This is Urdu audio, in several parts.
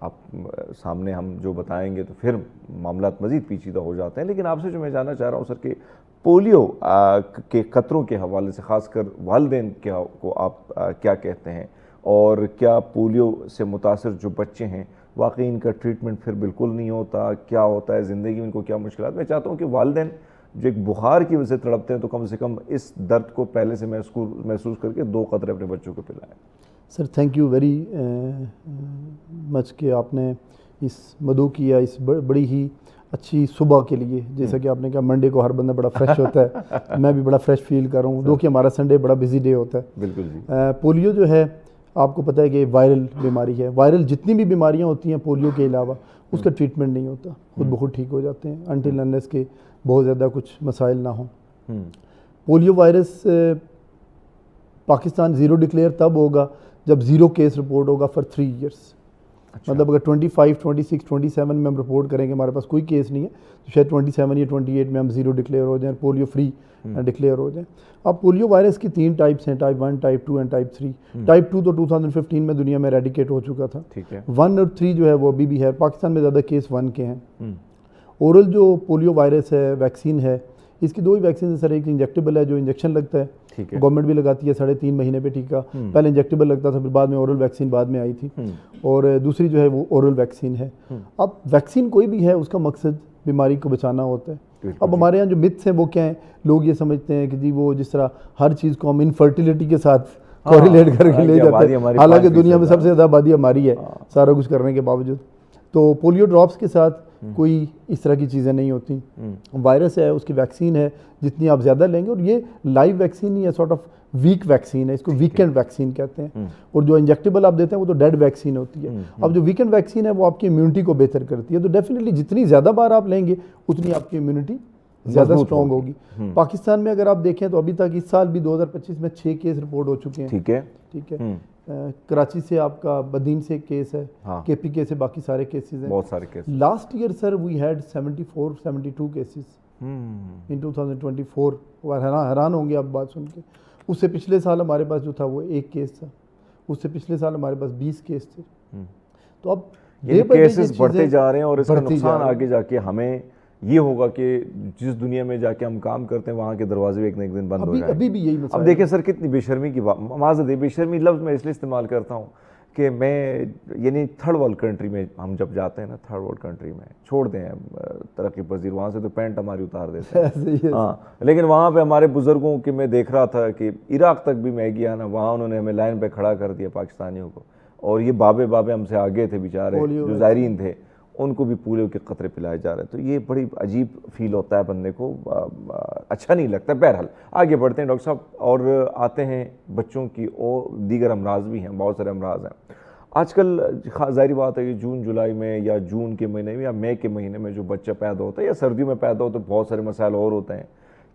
آپ سامنے ہم جو بتائیں گے تو پھر معاملات مزید پیچیدہ ہو جاتے ہیں. لیکن آپ سے جو میں جاننا چاہ رہا ہوں سر کہ پولیو کے خطروں کے حوالے سے خاص کر والدین کو آپ کیا کہتے ہیں, اور کیا پولیو سے متاثر جو بچے ہیں واقعی ان کا ٹریٹمنٹ پھر بالکل نہیں ہوتا, کیا ہوتا ہے زندگی میں, ان کو کیا مشکلات؟ میں چاہتا ہوں کہ والدین جو ایک بخار کی وجہ سے تڑپتے ہیں تو کم سے کم اس درد کو پہلے سے محسوس کر کے 2 قطرے اپنے بچوں کو پلائیں. Sir thank you very much کہ آپ نے اس مدعو کیا اس بڑی ہی اچھی صبح کے لیے. جیسا کہ آپ نے کہا منڈے کو ہر بندہ بڑا فریش ہوتا ہے, میں بھی بڑا فریش فیل کر رہا ہوں, دو کہ ہمارا سنڈے بڑا بزی ڈے ہوتا ہے. بالکل جی. پولیو جو ہے آپ کو پتہ ہے کہ وائرل بیماری ہے. وائرل جتنی بھی بیماریاں ہوتی ہیں پولیو کے علاوہ اس کا ٹریٹمنٹ نہیں ہوتا, خود بخود ٹھیک ہو جاتے ہیں انٹل انلیس کے بہت زیادہ کچھ مسائل نہ ہوں. Polio virus Pakistan zero declare تب ہوگا جب 0 کیس رپورٹ ہوگا فار 3 ایئرس. مطلب اگر 25, 26, 27 میں ہم رپورٹ کریں کہ ہمارے پاس کوئی کیس نہیں ہے تو شاید 27 یا 28 میں ہم زیرو ڈکلیئر ہو جائیں, پولیو فری ڈکلیئر ہو جائیں. اب پولیو وائرس کی 3 ٹائپس ہیں, type 1, type 2 and type 3. Type 2 تو 2015 میں دنیا میں ریڈیکیٹ ہو چکا تھا. 1 اور 3 جو ہے وہ ابھی بھی ہے. پاکستان میں زیادہ کیس 1 کے ہیں. اورل جو پولیو وائرس ہے ویکسین ہے, اس کی 2 ہی ویکسین ہیں سر. ایک انجیکٹیبل ہے جو انجیکشن لگتا ہے, گورنمنٹ بھی لگاتی ہے 3.5 مہینے پہ ٹیکہ. پہلے انجیکٹیبل لگتا تھا, پھر بعد میں اورل ویکسین بعد میں آئی تھی. اور دوسری جو ہے وہ اورل ویکسین ہے. اب ویکسین کوئی بھی ہے اس کا مقصد بیماری کو بچانا ہوتا ہے. اب ہمارے یہاں جو متس ہیں وہ کیا ہیں, لوگ یہ سمجھتے ہیں کہ جی وہ جس طرح ہر چیز کو ہم انفرٹیلیٹی کے ساتھ کوریلیٹ کر کے لے جاتے ہیں, حالانکہ دنیا میں سب سے زیادہ آبادی ہماری ہے سارا کچھ کرنے کے باوجود. تو پولیو ڈراپس کے ساتھ کوئی اس طرح کی چیزیں نہیں ہوتی. وائرس ہے, اس کی ویکسین ہے, جتنی آپ زیادہ لیں گے. اور یہ لائیو ویکسین نہیں ہے, سارٹ آف ویک ویکسین ہے, اس کو ویکنڈ ویکسین کہتے ہیں. اور جو انجیکٹیبل آپ دیتے ہیں وہ تو ڈیڈ ویکسین ہوتی ہے. اب جو ویکنڈ ویکسین ہے وہ آپ کی امیونٹی کو بہتر کرتی ہے. تو ڈیفینیٹلی جتنی زیادہ بار آپ لیں گے اتنی آپ کی امیونٹی زیادہ اسٹرانگ ہوگی. پاکستان میں اگر آپ دیکھیں تو ابھی تک اس سال بھی 2025 میں 6 کیس رپورٹ ہو چکے ہیں. ٹھیک ہے. کراچی سے آپ کا بدین سے ایک کیس ہے, کے پی کے سے باقی سارے کیسز ہیں. بہت سارے cases. Last year sir we had 72 cases in 2024. حیران ہوں گے آپ بات سن کے. اس سے پچھلے سال ہمارے پاس جو تھا وہ 1 کیس تھا. اس سے پچھلے سال ہمارے پاس 20 کیس تھے. تو اب یہ کیسز بڑھتے جا رہے ہیں, اور اس کا نقصان آگے جا کے ہمیں یہ ہوگا کہ جس دنیا میں جا کے ہم کام کرتے ہیں وہاں کے دروازے ایک نہ ایک دن بند ہو جائیں. ابھی بھی یہی مسئلہ. اب دیکھیں سر کتنی بے شرمی کی بات, معذرت ہے بے شرمی لفظ میں اس لیے استعمال کرتا ہوں کہ میں یعنی 3rd ورلڈ کنٹری میں ہم جب جاتے ہیں نا, 3rd ورلڈ کنٹری میں چھوڑ دیں ترقی پذیر, وہاں سے تو پینٹ ہماری اتار دیتے ہیں. ہاں, لیکن وہاں پہ ہمارے بزرگوں کے میں دیکھ رہا تھا کہ عراق تک بھی میں گیا نا, وہاں انہوں نے ہمیں لائن پہ کھڑا کر دیا پاکستانیوں کو, اور یہ بابے ہم سے آگے تھے بیچارے جو زائرین تھے, ان کو بھی پولیو کے قطرے پلائے جا رہے. تو یہ بڑی عجیب فیل ہوتا ہے بندے کو, اچھا نہیں لگتا. بہرحال آگے بڑھتے ہیں ڈاکٹر صاحب, اور آتے ہیں بچوں کی اور دیگر امراض بھی ہیں, بہت سارے امراض ہیں آج کل. ظاہری بات ہے کہ جون جولائی میں یا جون کے مہینے میں یا مئی کے مہینے میں جو بچہ پیدا ہوتا ہے یا سردیوں میں پیدا ہوتا ہے, بہت سارے مسائل اور ہوتے ہیں.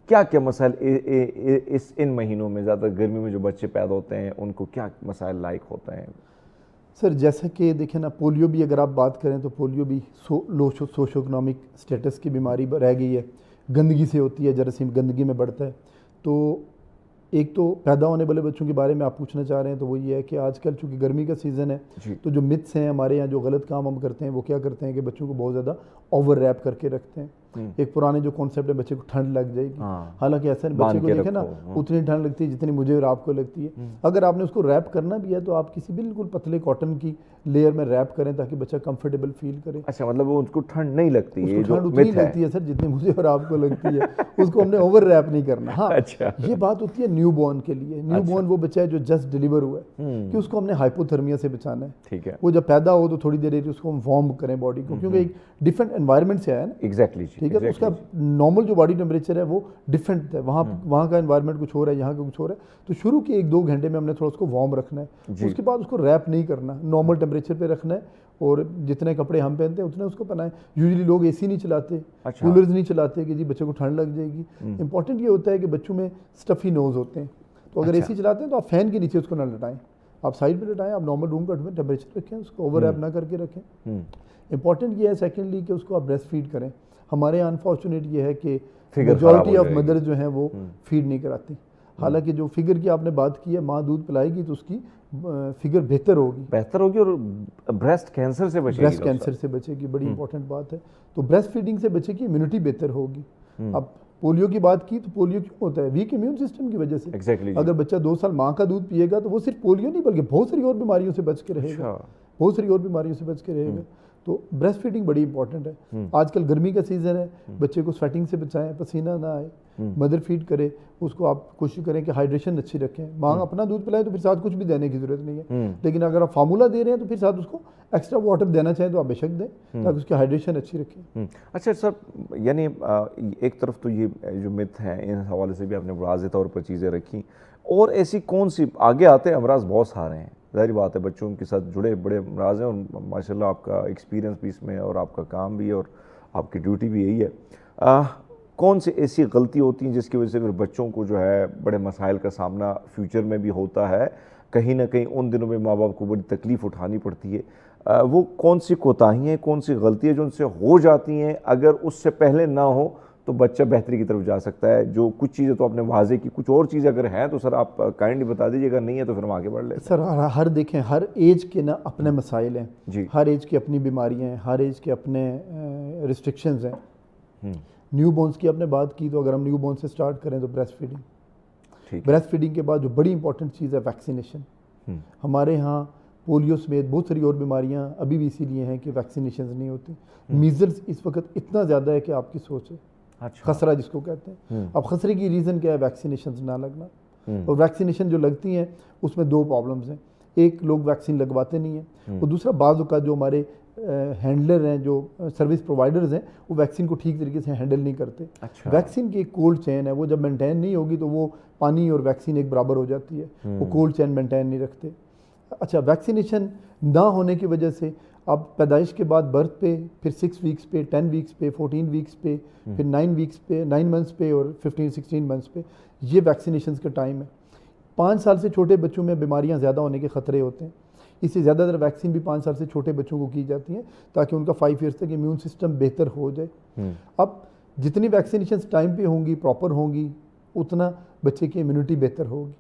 کیا کیا مسائل ان مہینوں میں, زیادہ گرمی میں جو بچے پیدا ہوتے ہیں ان کو کیا مسائل لائق ہوتے ہیں؟ سر جیسا کہ دیکھیں نا, پولیو بھی اگر آپ بات کریں تو پولیو بھی لو سوشو اکنامک سٹیٹس کی بیماری رہ گئی ہے. گندگی سے ہوتی ہے, جراثیم گندگی میں بڑھتا ہے. تو ایک تو پیدا ہونے والے بچوں کے بارے میں آپ پوچھنا چاہ رہے ہیں, تو وہ یہ ہے کہ آج کل چونکہ گرمی کا سیزن ہے تو جو متس ہیں ہمارے یہاں, جو غلط کام ہم کرتے ہیں وہ کیا کرتے ہیں کہ بچوں کو بہت زیادہ اوور ریپ کر کے رکھتے ہیں. ایک پرانے جو کانسیپٹ ہے بچے کو ٹھنڈ لگ جائے گی, حالانکہ ایسا نہیں. بچے کو دیکھیں نا اتنی ٹھنڈ لگتی ہے جتنی مجھے اور آپ کو لگتی ہے. اگر آپ نے اس کو ریپ کرنا بھی ہے تو آپ کسی بالکل پتلے کاٹن کی لیئر میں ریپ کریں تاکہ بچہ کمفرٹیبل فیل کرے. اچھا, مطلب وہ اس کو ٹھنڈ نہیں لگتی, اس کو ٹھنڈ اتنی لگتی ہے سر جتنی مجھے اور آپ کو لگتی ہے. اس کو ہم نے اوور ریپ نہیں کرنا. ہاں یہ بات ہوتی ہے نیو بورن کے لیے. نیو بورن وہ بچہ ہے جو جسٹ ڈیلیور ہوا ہے, کہ اس کو ہم نے ہائپوتھرمیا سے بچانا ہے. ٹھیک ہے. وہ جب پیدا ہو تو تھوڑی دیر اس کو ہم وارم کریں باڈی کو, کیونکہ ایک ڈفرینٹ انوائرمنٹ سے آیا نا. ایگزیکٹلی. ٹھیک ہے. اس کا نارمل جو باڈی ٹیمپریچر ہے وہ ڈفرینٹ ہے, وہاں کا انوائرمنٹ کچھ ہو رہا ہے, یہاں کا کچھ ہو رہا ہے. تو شروع کے 1-2 گھنٹے میں ہم نے تھوڑا اس کو وارم رکھنا ہے. اس کے بعد اس کو ریپ نہیں کرنا, نارمل ٹیمپریچر پہ رکھنا ہے. اور جتنے کپڑے ہم پہنتے ہیں اتنے اس کو پہنائیں. یوزلی لوگ اے سی نہیں چلاتے, کولرز نہیں چلاتے کہ جی بچے کو ٹھنڈ لگ جائے گی. امپورٹنٹ یہ ہوتا ہے کہ بچوں میں اسٹفی نوز ہوتے ہیں, تو اگر اے سی چلاتے ہیں تو آپ فین کے نیچے اس کو نہ لٹائیں, آپ سائڈ پہ لٹائیں, آپ نارمل روم کا ٹیمپریچر رکھیں, اس کو اوور ریپ نہ کر کے رکھیں. امپورٹنٹ یہ ہے سیکنڈلی کہ اس کو آپ بریسٹ فیڈ کریں. ہمارے یہاں انفارچونیٹ یہ ہے کہ میجورٹی آف مدر جو ہیں وہ فیڈ نہیں کراتی. حالانکہ جو فگر کی آپ نے بات کی ہے، ماں دودھ پلائے گی تو اس کی فگر بہتر ہوگی اور بریسٹ کینسر سے بچے گی. بریسٹ کینسر سے بچے گی، بڑی امپورٹنٹ بات ہے. تو بریسٹ فیڈنگ سے بچے کی امیونٹی بہتر ہوگی. اب پولیو کی بات کی تو پولیو کیوں ہوتا ہے؟ ویک امیون سسٹم کی وجہ سے. ایگزیکٹلی. اگر بچہ 2 سال ماں کا دودھ پیے گا تو وہ صرف پولیو نہیں بلکہ بہت ساری اور بیماریوں سے بچ کے رہے گا. بہت ساری اور بیماریوں سے بچ کے رہے گا. تو بریسٹ فیڈنگ بڑی امپورٹنٹ ہے. آج کل گرمی کا سیزن ہے، بچے کو سویٹنگ سے بچائیں، پسینہ نہ آئے. مدر فیڈ کرے، اس کو آپ کوشش کریں کہ ہائیڈریشن اچھی رکھیں. ماں اپنا دودھ پلائے تو پھر ساتھ کچھ بھی دینے کی ضرورت نہیں ہے. لیکن اگر آپ فارمولا دے رہے ہیں تو پھر ساتھ اس کو ایکسٹرا واٹر دینا چاہیں تو آپ بے شک دیں تاکہ اس کی ہائیڈریشن اچھی رکھیں. اچھا سر، یعنی ایک طرف تو یہ جو مت ہیں ان حوالے سے بھی آپ نے واضح طور پر چیزیں رکھی، اور ایسی کون سی آگے آتے امراض بہت سارے ہیں، ظاہری بات ہے بچوں کے ساتھ جڑے بڑے امراض ہیں، اور ماشاءاللہ آپ کا ایکسپیرینس بھی اس میں اور آپ کا کام بھی اور آپ کی ڈیوٹی بھی یہی ہے. کون سی ایسی غلطی ہوتی ہیں جس کی وجہ سے پھر بچوں کو جو ہے بڑے مسائل کا سامنا فیوچر میں بھی ہوتا ہے، کہیں نہ کہیں ان دنوں میں ماں باپ کو بڑی تکلیف اٹھانی پڑتی ہے؟ وہ کون سی کوتاہیاں، کون سی غلطیاں جو ان سے ہو جاتی ہیں، اگر اس سے پہلے نہ ہو تو بچہ بہتری کی طرف جا سکتا ہے؟ جو کچھ چیزیں تو آپ نے واضح کی، کچھ اور چیزیں اگر ہیں تو سر آپ کائنڈلی بتا دیجیے، اگر نہیں ہے تو پھر ہم آگے بڑھ لیتے سر ہر دیکھیں ہر ایج کے نا اپنے مسائل ہیں. جی. ہر ایج کی اپنی بیماریاں ہیں، ہر ایج کے اپنے ریسٹرکشنز ہیں. نیو بورنس کی آپ نے بات کی، تو اگر ہم نیو بورن سے سٹارٹ کریں تو بریسٹ فیڈنگ. بریسٹ فیڈنگ کے بعد جو بڑی امپورٹنٹ چیز ہے ویکسینیشن. ہمارے ہاں پولیو سمیت بہت ساری اور بیماریاں ابھی بھی اسی لیے ہیں کہ ویکسینیشنز نہیں ہوتی. میزلس اس وقت اتنا زیادہ ہے کہ آپ کی سوچ ہے. خسرہ جس کو کہتے ہیں. اب خسرے کی ریزن کیا ہے؟ ویکسینیشنز نہ لگنا. اور ویکسینیشن جو لگتی ہیں اس میں 2 پرابلمز ہیں. ایک، لوگ ویکسین لگواتے نہیں ہیں، اور دوسرا بعض اوقات جو ہمارے ہینڈلر ہیں، جو سروس پرووائڈرز ہیں، وہ ویکسین کو ٹھیک طریقے سے ہینڈل نہیں کرتے. ویکسین کی ایک کولڈ چین ہے، وہ جب مینٹین نہیں ہوگی تو وہ پانی اور ویکسین ایک برابر ہو جاتی ہے. وہ کولڈ چین مینٹین نہیں رکھتے. اچھا، ویکسینیشن نہ ہونے کی وجہ سے اب پیدائش کے بعد برتھ پہ، پھر 6 ویکس پہ، 10 ویکس پہ، 14 ویکس پہ، پھر 9 ویکس پہ، 9 منتھس پہ، اور 15-16 منتھس پہ، یہ ویکسینیشنز کا ٹائم ہے. 5 سال سے چھوٹے بچوں میں بیماریاں زیادہ ہونے کے خطرے ہوتے ہیں. اس سے زیادہ تر ویکسین بھی 5 سال سے چھوٹے بچوں کو کی جاتی ہیں تاکہ ان کا 5 ایئرس تک امیون سسٹم بہتر ہو جائے. اب جتنی ویکسینیشنز ٹائم پہ ہوں گی، پراپر ہوں گی، اتنا بچے کی امیونٹی بہتر ہوگی.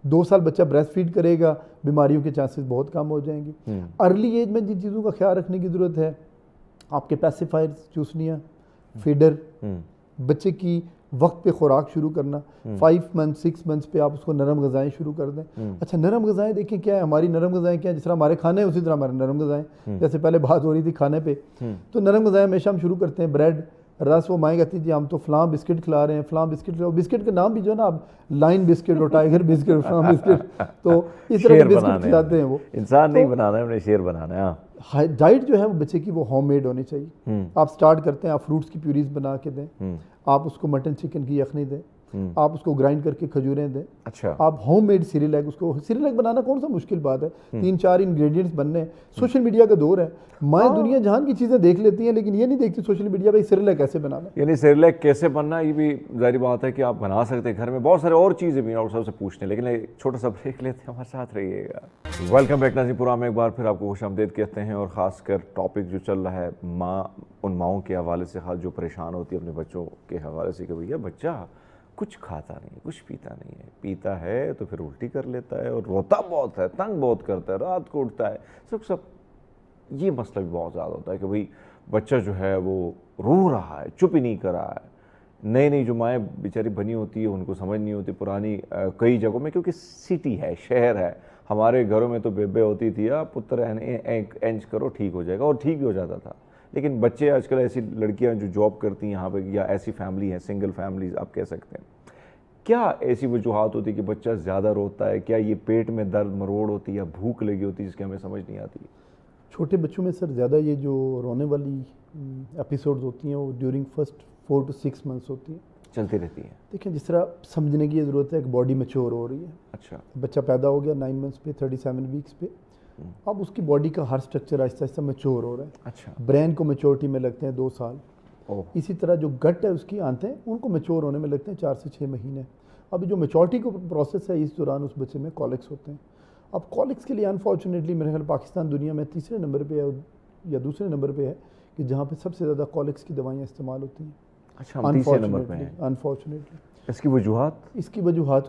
2 سال بچہ بریسٹ فیڈ کرے گا، بیماریوں کے چانسز بہت کم ہو جائیں گے. ارلی ایج میں جن چیزوں کا خیال رکھنے کی ضرورت ہے، آپ کے پیسیفائرز، چوسنیاں، فیڈر، بچے کی وقت پہ خوراک شروع کرنا. 5 منتھ 6 منتھس پہ آپ اس کو نرم غذائیں شروع کر دیں. اچھا، نرم غذائیں دیکھیں کیا ہے، ہماری نرم غذائیں کیا ہیں؟ جس طرح ہمارے کھانے ہیں اسی طرح ہمارے نرم غذائیں. جیسے پہلے بات ہو رہی تھی کھانے پہ، تو نرم غذائیں ہمیشہ ہم شروع کرتے ہیں بریڈ، رس. وہ مائیں کہتی جی ہم تو فلاں بسکٹ کھلا رہے ہیں، فلاں بسکٹ. بسکٹ کا نام بھی جو ہے نا، اب لائن بسکٹ اور ٹائیگر بسکٹ اور فلاں بسکٹ، تو اس طرح کے بسکٹ کھلاتے ہیں. وہ انسان نہیں بنانا ہے، ہم نے شیر بنانا ہے. ڈائٹ جو ہے وہ بچے کی وہ ہوم میڈ ہونی چاہیے. آپ سٹارٹ کرتے ہیں، آپ فروٹس کی پیوریز بنا کے دیں، آپ اس کو مٹن چکن کی یخنی دیں، آپ اس کو گرائنڈ کر کے کھجوریں دیں. اچھا، آپ ہوم میڈ سیریلیک، اس کو سیریلیک بنانا کون سا مشکل بات ہے؟ 3-4 انگریڈینٹس بننے ہیں. سوشل میڈیا کا دور ہے، مائیں دنیا جہان کی چیزیں دیکھ لیتی ہیں لیکن یہ نہیں دیکھتی سوشل میڈیا پہ سیریلیک کیسے بنانا ہے. یعنی سیریلیک کیسے بننا، یہ بھی ظاہری بات ہے کہ آپ بنا سکتے ہیں گھر میں. بہت سارے اور چیزیں بھی اور سب سے پوچھنے، لیکن ایک چھوٹا سا بریک لیتے ہیں، ہمارے ساتھ رہیے گا. ویلکم بیک ناظرین پروگرام میں ایک بار پھر آپ کو خوش آمدید کہتے ہیں، اور خاص کر ٹاپک جو چل رہا ہے ماں، ان ماؤں کے حوالے سے، خاص جو پریشان ہوتی ہے اپنے بچوں کے حوالے سے کہ بھیا بچہ کچھ کھاتا نہیں، کچھ پیتا نہیں ہے، پیتا ہے تو پھر الٹی کر لیتا ہے، اور روتا بہت ہے، تنگ بہت کرتا ہے، رات کو اٹھتا ہے. سب یہ مسئلہ بھی بہت زیادہ ہوتا ہے کہ بھئی بچہ جو ہے وہ رو رہا ہے، چپ ہی نہیں کر رہا ہے. نئی جو مائیں بیچاری بنی ہوتی ہے ان کو سمجھ نہیں ہوتی. پرانی کئی جگہوں میں، کیونکہ سٹی ہے، شہر ہے، ہمارے گھروں میں تو بیبے ہوتی تھی، پتر انچ کرو ٹھیک ہو جائے گا، اور ٹھیک بھی ہو جاتا تھا. لیکن بچے آج کل ایسی لڑکیاں جو جاب کرتی ہیں یہاں پہ، یا ایسی فیملی ہیں، سنگل فیملیز آپ کہہ سکتے ہیں، کیا ایسی وجوہات ہوتی کہ بچہ زیادہ روتا ہے؟ کیا یہ پیٹ میں درد مروڑ ہوتی ہے یا بھوک لگی ہوتی ہے جس کی ہمیں سمجھ نہیں آتی؟ چھوٹے بچوں میں سر زیادہ یہ جو رونے والی ایپیسوڈز ہوتی ہیں وہ ڈیورنگ فرسٹ 4 to 6 منتھس ہوتی ہیں، چلتی رہتی ہیں. دیکھیں جس طرح سمجھنے کی ضرورت ہے کہ باڈی میچور ہو رہی ہے. اچھا، بچہ پیدا ہو گیا 9 منتھس پہ، 37 ویکس پہ، اب اس کی باڈی کا ہر سٹرکچر آہستہ آہستہ میچور ہو رہا ہے. اچھا، برین کو میچورٹی میں لگتے ہیں 2 سال. اسی طرح جو گٹ ہے اس کی آنتیں، ان کو میچور ہونے میں لگتے ہیں 4 سے 6 مہینے. اب جو میچورٹی کو پروسیس ہے، اس دوران اس بچے میں کالکس ہوتے ہیں. اب کالکس کے لیے انفارچونیٹلی میرے خیال پاکستان دنیا میں 3رے نمبر پہ ہے یا 2سرے نمبر پہ ہے کہ جہاں پہ سب سے زیادہ کالکس کی دوائیاں استعمال ہوتی ہیں. اچھا، ہم 3رے نمبر پہ ہیں انفارچونیٹلی. اس کی وجوہات اس کی وجوہات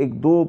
1-2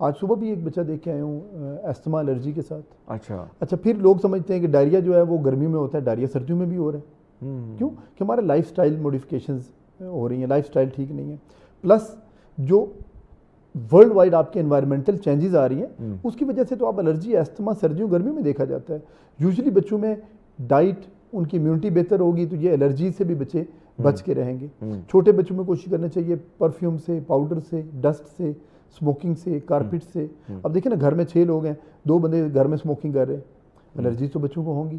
آج صبح بھی ایک بچہ دیکھ کے آیا ہوں استھما الرجی کے ساتھ. اچھا پھر لوگ سمجھتے ہیں کہ ڈائریا جو ہے وہ گرمیوں میں ہوتا ہے, ڈائریا سردیوں میں بھی ہو رہا ہے. کیوں کہ ہمارے لائف سٹائل موڈیفیکیشنز ہو رہی ہیں, لائف سٹائل ٹھیک نہیں ہے. پلس جو ورلڈ وائڈ آپ کے انوائرمنٹل چینجز آ رہی ہیں اس کی وجہ سے تو آپ الرجی استھما سردیوں گرمیوں میں دیکھا جاتا ہے. یوزلی بچوں میں ڈائٹ, ان کی امیونٹی بہتر ہوگی تو یہ الرجی سے بھی بچے بچ کے رہیں گے. چھوٹے بچوں میں کوشش کرنا چاہیے پرفیوم سے, پاؤڈر سے, ڈسٹ سے, اسموکنگ سے, کارپٹ سے. اب دیکھیں نا گھر میں 6 لوگ ہیں, 2 بندے گھر میں اسموکنگ کر رہے ہیں, الرجی تو بچوں کو ہوں گی.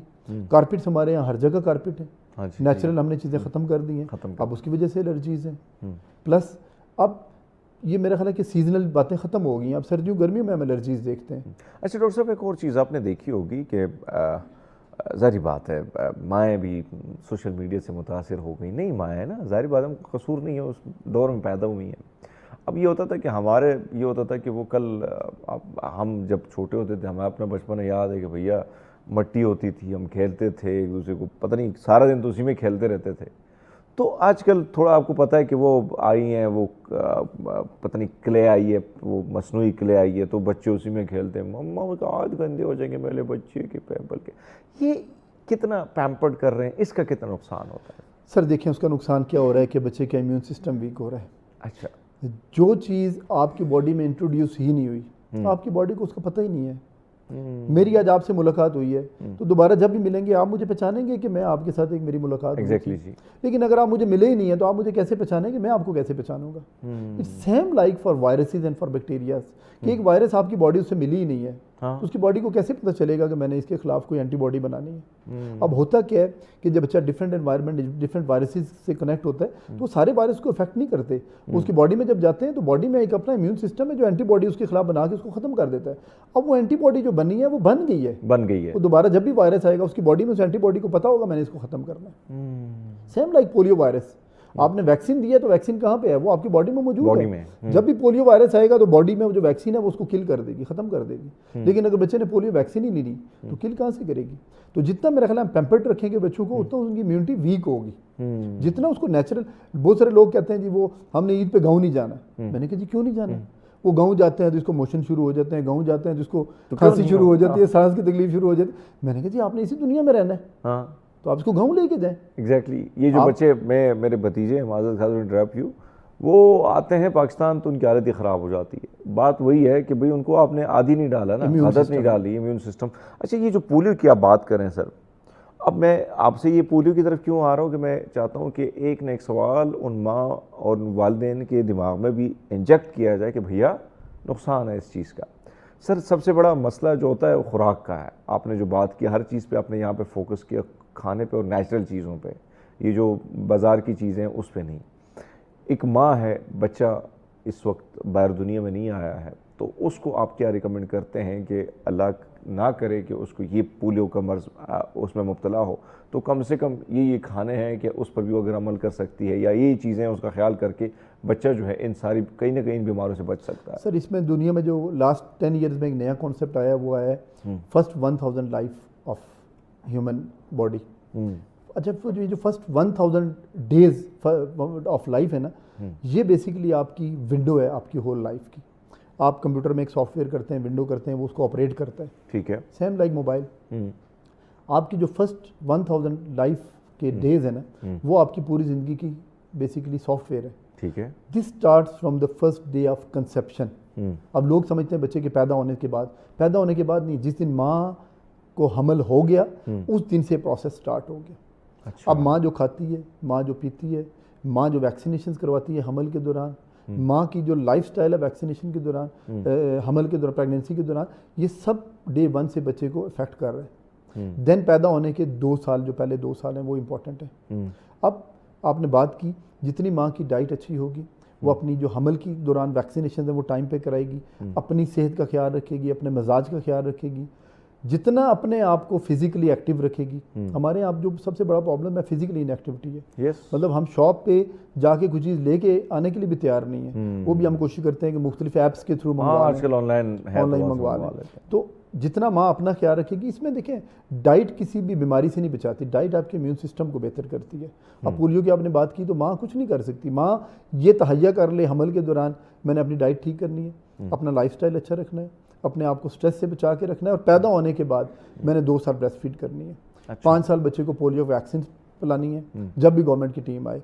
کارپٹس ہمارے یہاں ہر جگہ کارپٹ ہیں, نیچرل ہم نے چیزیں ختم کر دی ہیں, اب اس کی وجہ سے الرجیز ہیں. پلس اب یہ میرا خیال ہے کہ سیزنل باتیں ختم ہو گئی ہیں, اب سردیوں گرمیوں میں ہم الرجیز دیکھتے ہیں. اچھا ڈاکٹر صاحب, ایک اور چیز آپ نے دیکھی ہوگی کہ ظاہری بات ہے مائیں بھی سوشل میڈیا سے متاثر ہو گئی. نہیں مائیں نا, ظاہری بات ہے قصور نہیں ہے, اس دور میں پیدا ہوئی ہیں. اب یہ ہوتا تھا کہ ہمارے یہ ہوتا تھا کہ وہ کل ہم جب چھوٹے ہوتے تھے, ہمیں اپنا بچپن یاد ہے کہ بھیا مٹی ہوتی تھی, ہم کھیلتے تھے ایک دوسرے کو, پتہ نہیں سارا دن تو اسی میں کھیلتے رہتے تھے. تو آج کل تھوڑا آپ کو پتہ ہے کہ وہ آئی ہیں, وہ پتہ نہیں کلے آئی ہے, وہ مصنوعی کلے آئی ہے, تو بچے اسی میں کھیلتے ہیں. مما وہ تو ہاتھ گندے ہو جائیں گے میرے بچے کے پیمپر کے. یہ کتنا پیمپرڈ کر رہے ہیں, اس کا کتنا نقصان ہوتا ہے؟ سر دیکھیں اس کا نقصان کیا ہو رہا ہے کہ بچے کا امیون سسٹم ویک ہو رہا ہے. اچھا, جو چیز آپ کی باڈی میں انٹروڈیوس ہی نہیں ہوئی, آپ کی باڈی کو اس کا پتہ ہی نہیں ہے. میری آج آپ سے ملاقات ہوئی ہے تو دوبارہ جب بھی ملیں گے آپ مجھے پہچانیں گے کہ میں آپ کے ساتھ ایک میری ملاقات ہوئی تھی. لیکن اگر آپ مجھے ملے ہی نہیں ہیں تو آپ مجھے کیسے پہچانیں گے, میں آپ کو کیسے پہچانوں گا؟ It's same like for viruses and for bacterias, کہ ایک وائرس آپ کی باڈی اس سے ملی ہی نہیں ہے, تو اس کی باڈی کو کیسے پتہ چلے گا کہ میں نے اس کے خلاف کوئی اینٹی باڈی بنانی ہے؟ اب ہوتا کیا ہے کہ جب بچہ ڈفرینٹ انوائرمنٹ, ڈفرینٹ وائرسز سے کنیکٹ ہوتا ہے تو سارے وائرس کو افیکٹ نہیں کرتے. اس کی باڈی میں جب جاتے ہیں تو باڈی میں ایک اپنا امیون سسٹم ہے جو اینٹی باڈی اس کے خلاف بنا کے اس کو ختم کر دیتا ہے. اب وہ اینٹی باڈی جو بنی ہے وہ بن گئی ہے, وہ دوبارہ جب بھی وائرس آئے گا اس کی باڈی میں اس اینٹی باڈی کو پتہ ہوگا میں نے اس کو ختم کرنا ہے. سیم لائک پولیو وائرس, آپ نے ویکسین دی ہے تو ویکسین کہاں پہ ہے؟ وہ آپ کی باڈی میں موجود ہے. جب بھی پولیو وائرس آئے گا تو باڈی میں جو ویکسین ہے وہ اس کو کل کر دے گی, ختم کر دے گی. لیکن اگر بچے نے پولیو ویکسین ہی نہیں لی تو کل کہاں سے کرے گی؟ تو جتنا میرا خیال ہے ہم پیمپرڈ رکھیں گے بچوں کو اتنا ان کی امیونٹی ویک ہوگی. جتنا اس کو نیچرل, بہت سارے لوگ کہتے ہیں جی وہ ہم نے عید پہ گاؤں نہیں جانا. میں نے کہا جی کیوں نہیں جانا؟ وہ گاؤں جاتے ہیں تو اس کو موشن شروع ہو جاتے ہیں, گاؤں جاتے ہیں تو اس کو کھانسی شروع ہو جاتی ہے, سانس کی تکلیف شروع ہو جاتی ہے. میں نے کہا جی آپ نے اسی دنیا میں رہنا ہے تو آپ اس کو گاؤں لے کے جائیں. ایگزیکٹلی. یہ جو بچے میرے بھتیجے معذرت خواہ انٹرپٹ یو, وہ آتے ہیں پاکستان تو ان کی حالت ہی خراب ہو جاتی ہے. بات وہی ہے کہ بھئی ان کو آپ نے عادی نہیں ڈالا نا, عادت نہیں ڈالی, امیون سسٹم. اچھا یہ جو پولیو کی آپ بات کریں سر, اب میں آپ سے یہ پولیو کی طرف کیوں آ رہا ہوں کہ میں چاہتا ہوں کہ ایک نہ ایک سوال ان ماں اور والدین کے دماغ میں بھی انجیکٹ کیا جائے کہ بھیا نقصان ہے اس چیز کا. سر سب سے بڑا مسئلہ جو ہوتا ہے وہ خوراک کا ہے. آپ نے جو بات کی ہر چیز پہ آپ نے یہاں پہ فوکس کیا, کھانے پہ اور نیچرل چیزوں پہ, یہ جو بازار کی چیزیں ہیں اس پہ نہیں. ایک ماں ہے, بچہ اس وقت باہر دنیا میں نہیں آیا ہے, تو اس کو آپ کیا ریکمنڈ کرتے ہیں کہ اللہ نہ کرے کہ اس کو یہ پولیو کا مرض اس میں مبتلا ہو, تو کم سے کم یہ کھانے ہیں کہ اس پر بھی اگر عمل کر سکتی ہے, یا یہ چیزیں اس کا خیال کر کے بچہ جو ہے ان ساری کہیں نہ کہیں ان بیماروں سے بچ سکتا ہے؟ سر اس میں دنیا میں جو لاسٹ 10 ایئرز میں ایک نیا کانسیپٹ آیا وہ آیا ہے first 1000 life of human body. اچھا جو فرسٹ 1000 ڈیز آف لائف ہے نا, یہ بیسیکلی آپ کی ونڈو ہے آپ کی ہول لائف کی. آپ کمپیوٹر میں ایک سافٹ ویئر کرتے ہیں, ونڈو کرتے ہیں, وہ اس کو آپریٹ کرتا ہے. ٹھیک ہے, سیم لائک موبائل. آپ کی جو فرسٹ 1000 لائف کے ڈیز ہیں نا, وہ آپ کی پوری زندگی کی بیسیکلی سافٹ ویئر ہے. ٹھیک ہے, this starts from the first day of conception. اب لوگ سمجھتے ہیں بچے کے پیدا ہونے کے بعد نہیں, جس دن ماں کو حمل ہو گیا اس دن سے پروسیس سٹارٹ ہو گیا. اب ماں جو کھاتی ہے, ماں جو پیتی ہے, ماں جو ویکسینیشنز کرواتی ہے حمل کے دوران, ماں کی جو لائف سٹائل ہے ویکسینیشن کے دوران, حمل کے دوران, پریگنینسی کے دوران, یہ سب ڈے 1 سے بچے کو افیکٹ کر رہے ہیں. دین پیدا ہونے کے 2 سال, جو پہلے 2 سال ہیں وہ امپورٹنٹ ہیں. اب آپ نے بات کی جتنی ماں کی ڈائٹ اچھی ہوگی وہ اپنی جو حمل کی دوران ویکسینیشن ہے وہ ٹائم پہ کرائے گی, اپنی صحت کا خیال رکھے گی, اپنے مزاج کا خیال رکھے گی, جتنا اپنے آپ کو فزیکلی ایکٹیو رکھے گی. ہمارے یہاں جو سب سے بڑا پرابلم ہے فزیکلی ان ایکٹیویٹی ہے. مطلب ہم شاپ پہ جا کے کچھ چیز لے کے آنے کے لیے بھی تیار نہیں ہے, وہ بھی ہم کوشش کرتے ہیں کہ مختلف ایپس کے تھرو آن لائن منگوا لیں. تو جتنا ماں اپنا خیال رکھے گی, اس میں دیکھیں ڈائٹ کسی بھی بیماری سے نہیں بچاتی, ڈائٹ آپ کے امیون سسٹم کو بہتر کرتی ہے. اب پولیو کی آپ نے بات کی تو ماں کچھ نہیں کر سکتی, ماں یہ تہیا کر لے حمل کے دوران میں نے اپنی ڈائٹ ٹھیک کرنی ہے, اپنا لائف سٹائل اچھا رکھنا ہے, اپنے آپ کو سٹریس سے بچا کے رکھنا ہے, اور پیدا ہونے کے بعد میں نے 2 سال بریسٹ فیڈ کرنی ہے, 5 سال بچے کو پولیو ویکسین پلانی ہے جب بھی گورنمنٹ کی ٹیم آئے,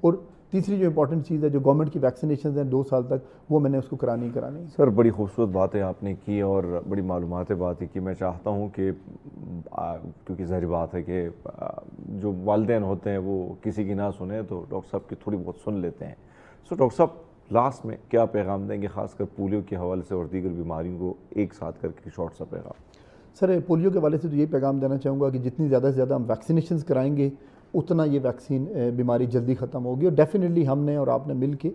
اور تیسری جو امپورٹنٹ چیز ہے جو گورنمنٹ کی ویکسینیشنز ہیں 2 سال تک, وہ میں نے اس کو کرانی ہے. سر بڑی خوبصورت باتیں آپ نے کی اور بڑی معلومات باتیں کی. میں چاہتا ہوں کہ کیونکہ ظاہر بات ہے کہ جو والدین ہوتے ہیں وہ کسی کی نہ سنیں تو ڈاکٹر صاحب کی تھوڑی بہت سن لیتے ہیں. سو ڈاکٹر صاحب لاسٹ میں کیا پیغام دیں گے خاص کر پولیو کے حوالے سے اور دیگر بیماریوں کو ایک ساتھ کر کے شارٹ سا پیغام؟ سر پولیو کے حوالے سے تو یہ پیغام دینا چاہوں گا کہ جتنی زیادہ سے زیادہ ہم ویکسینیشنز کرائیں گے اتنا یہ ویکسین بیماری جلدی ختم ہوگی, اور ڈیفینیٹلی ہم نے اور آپ نے مل کے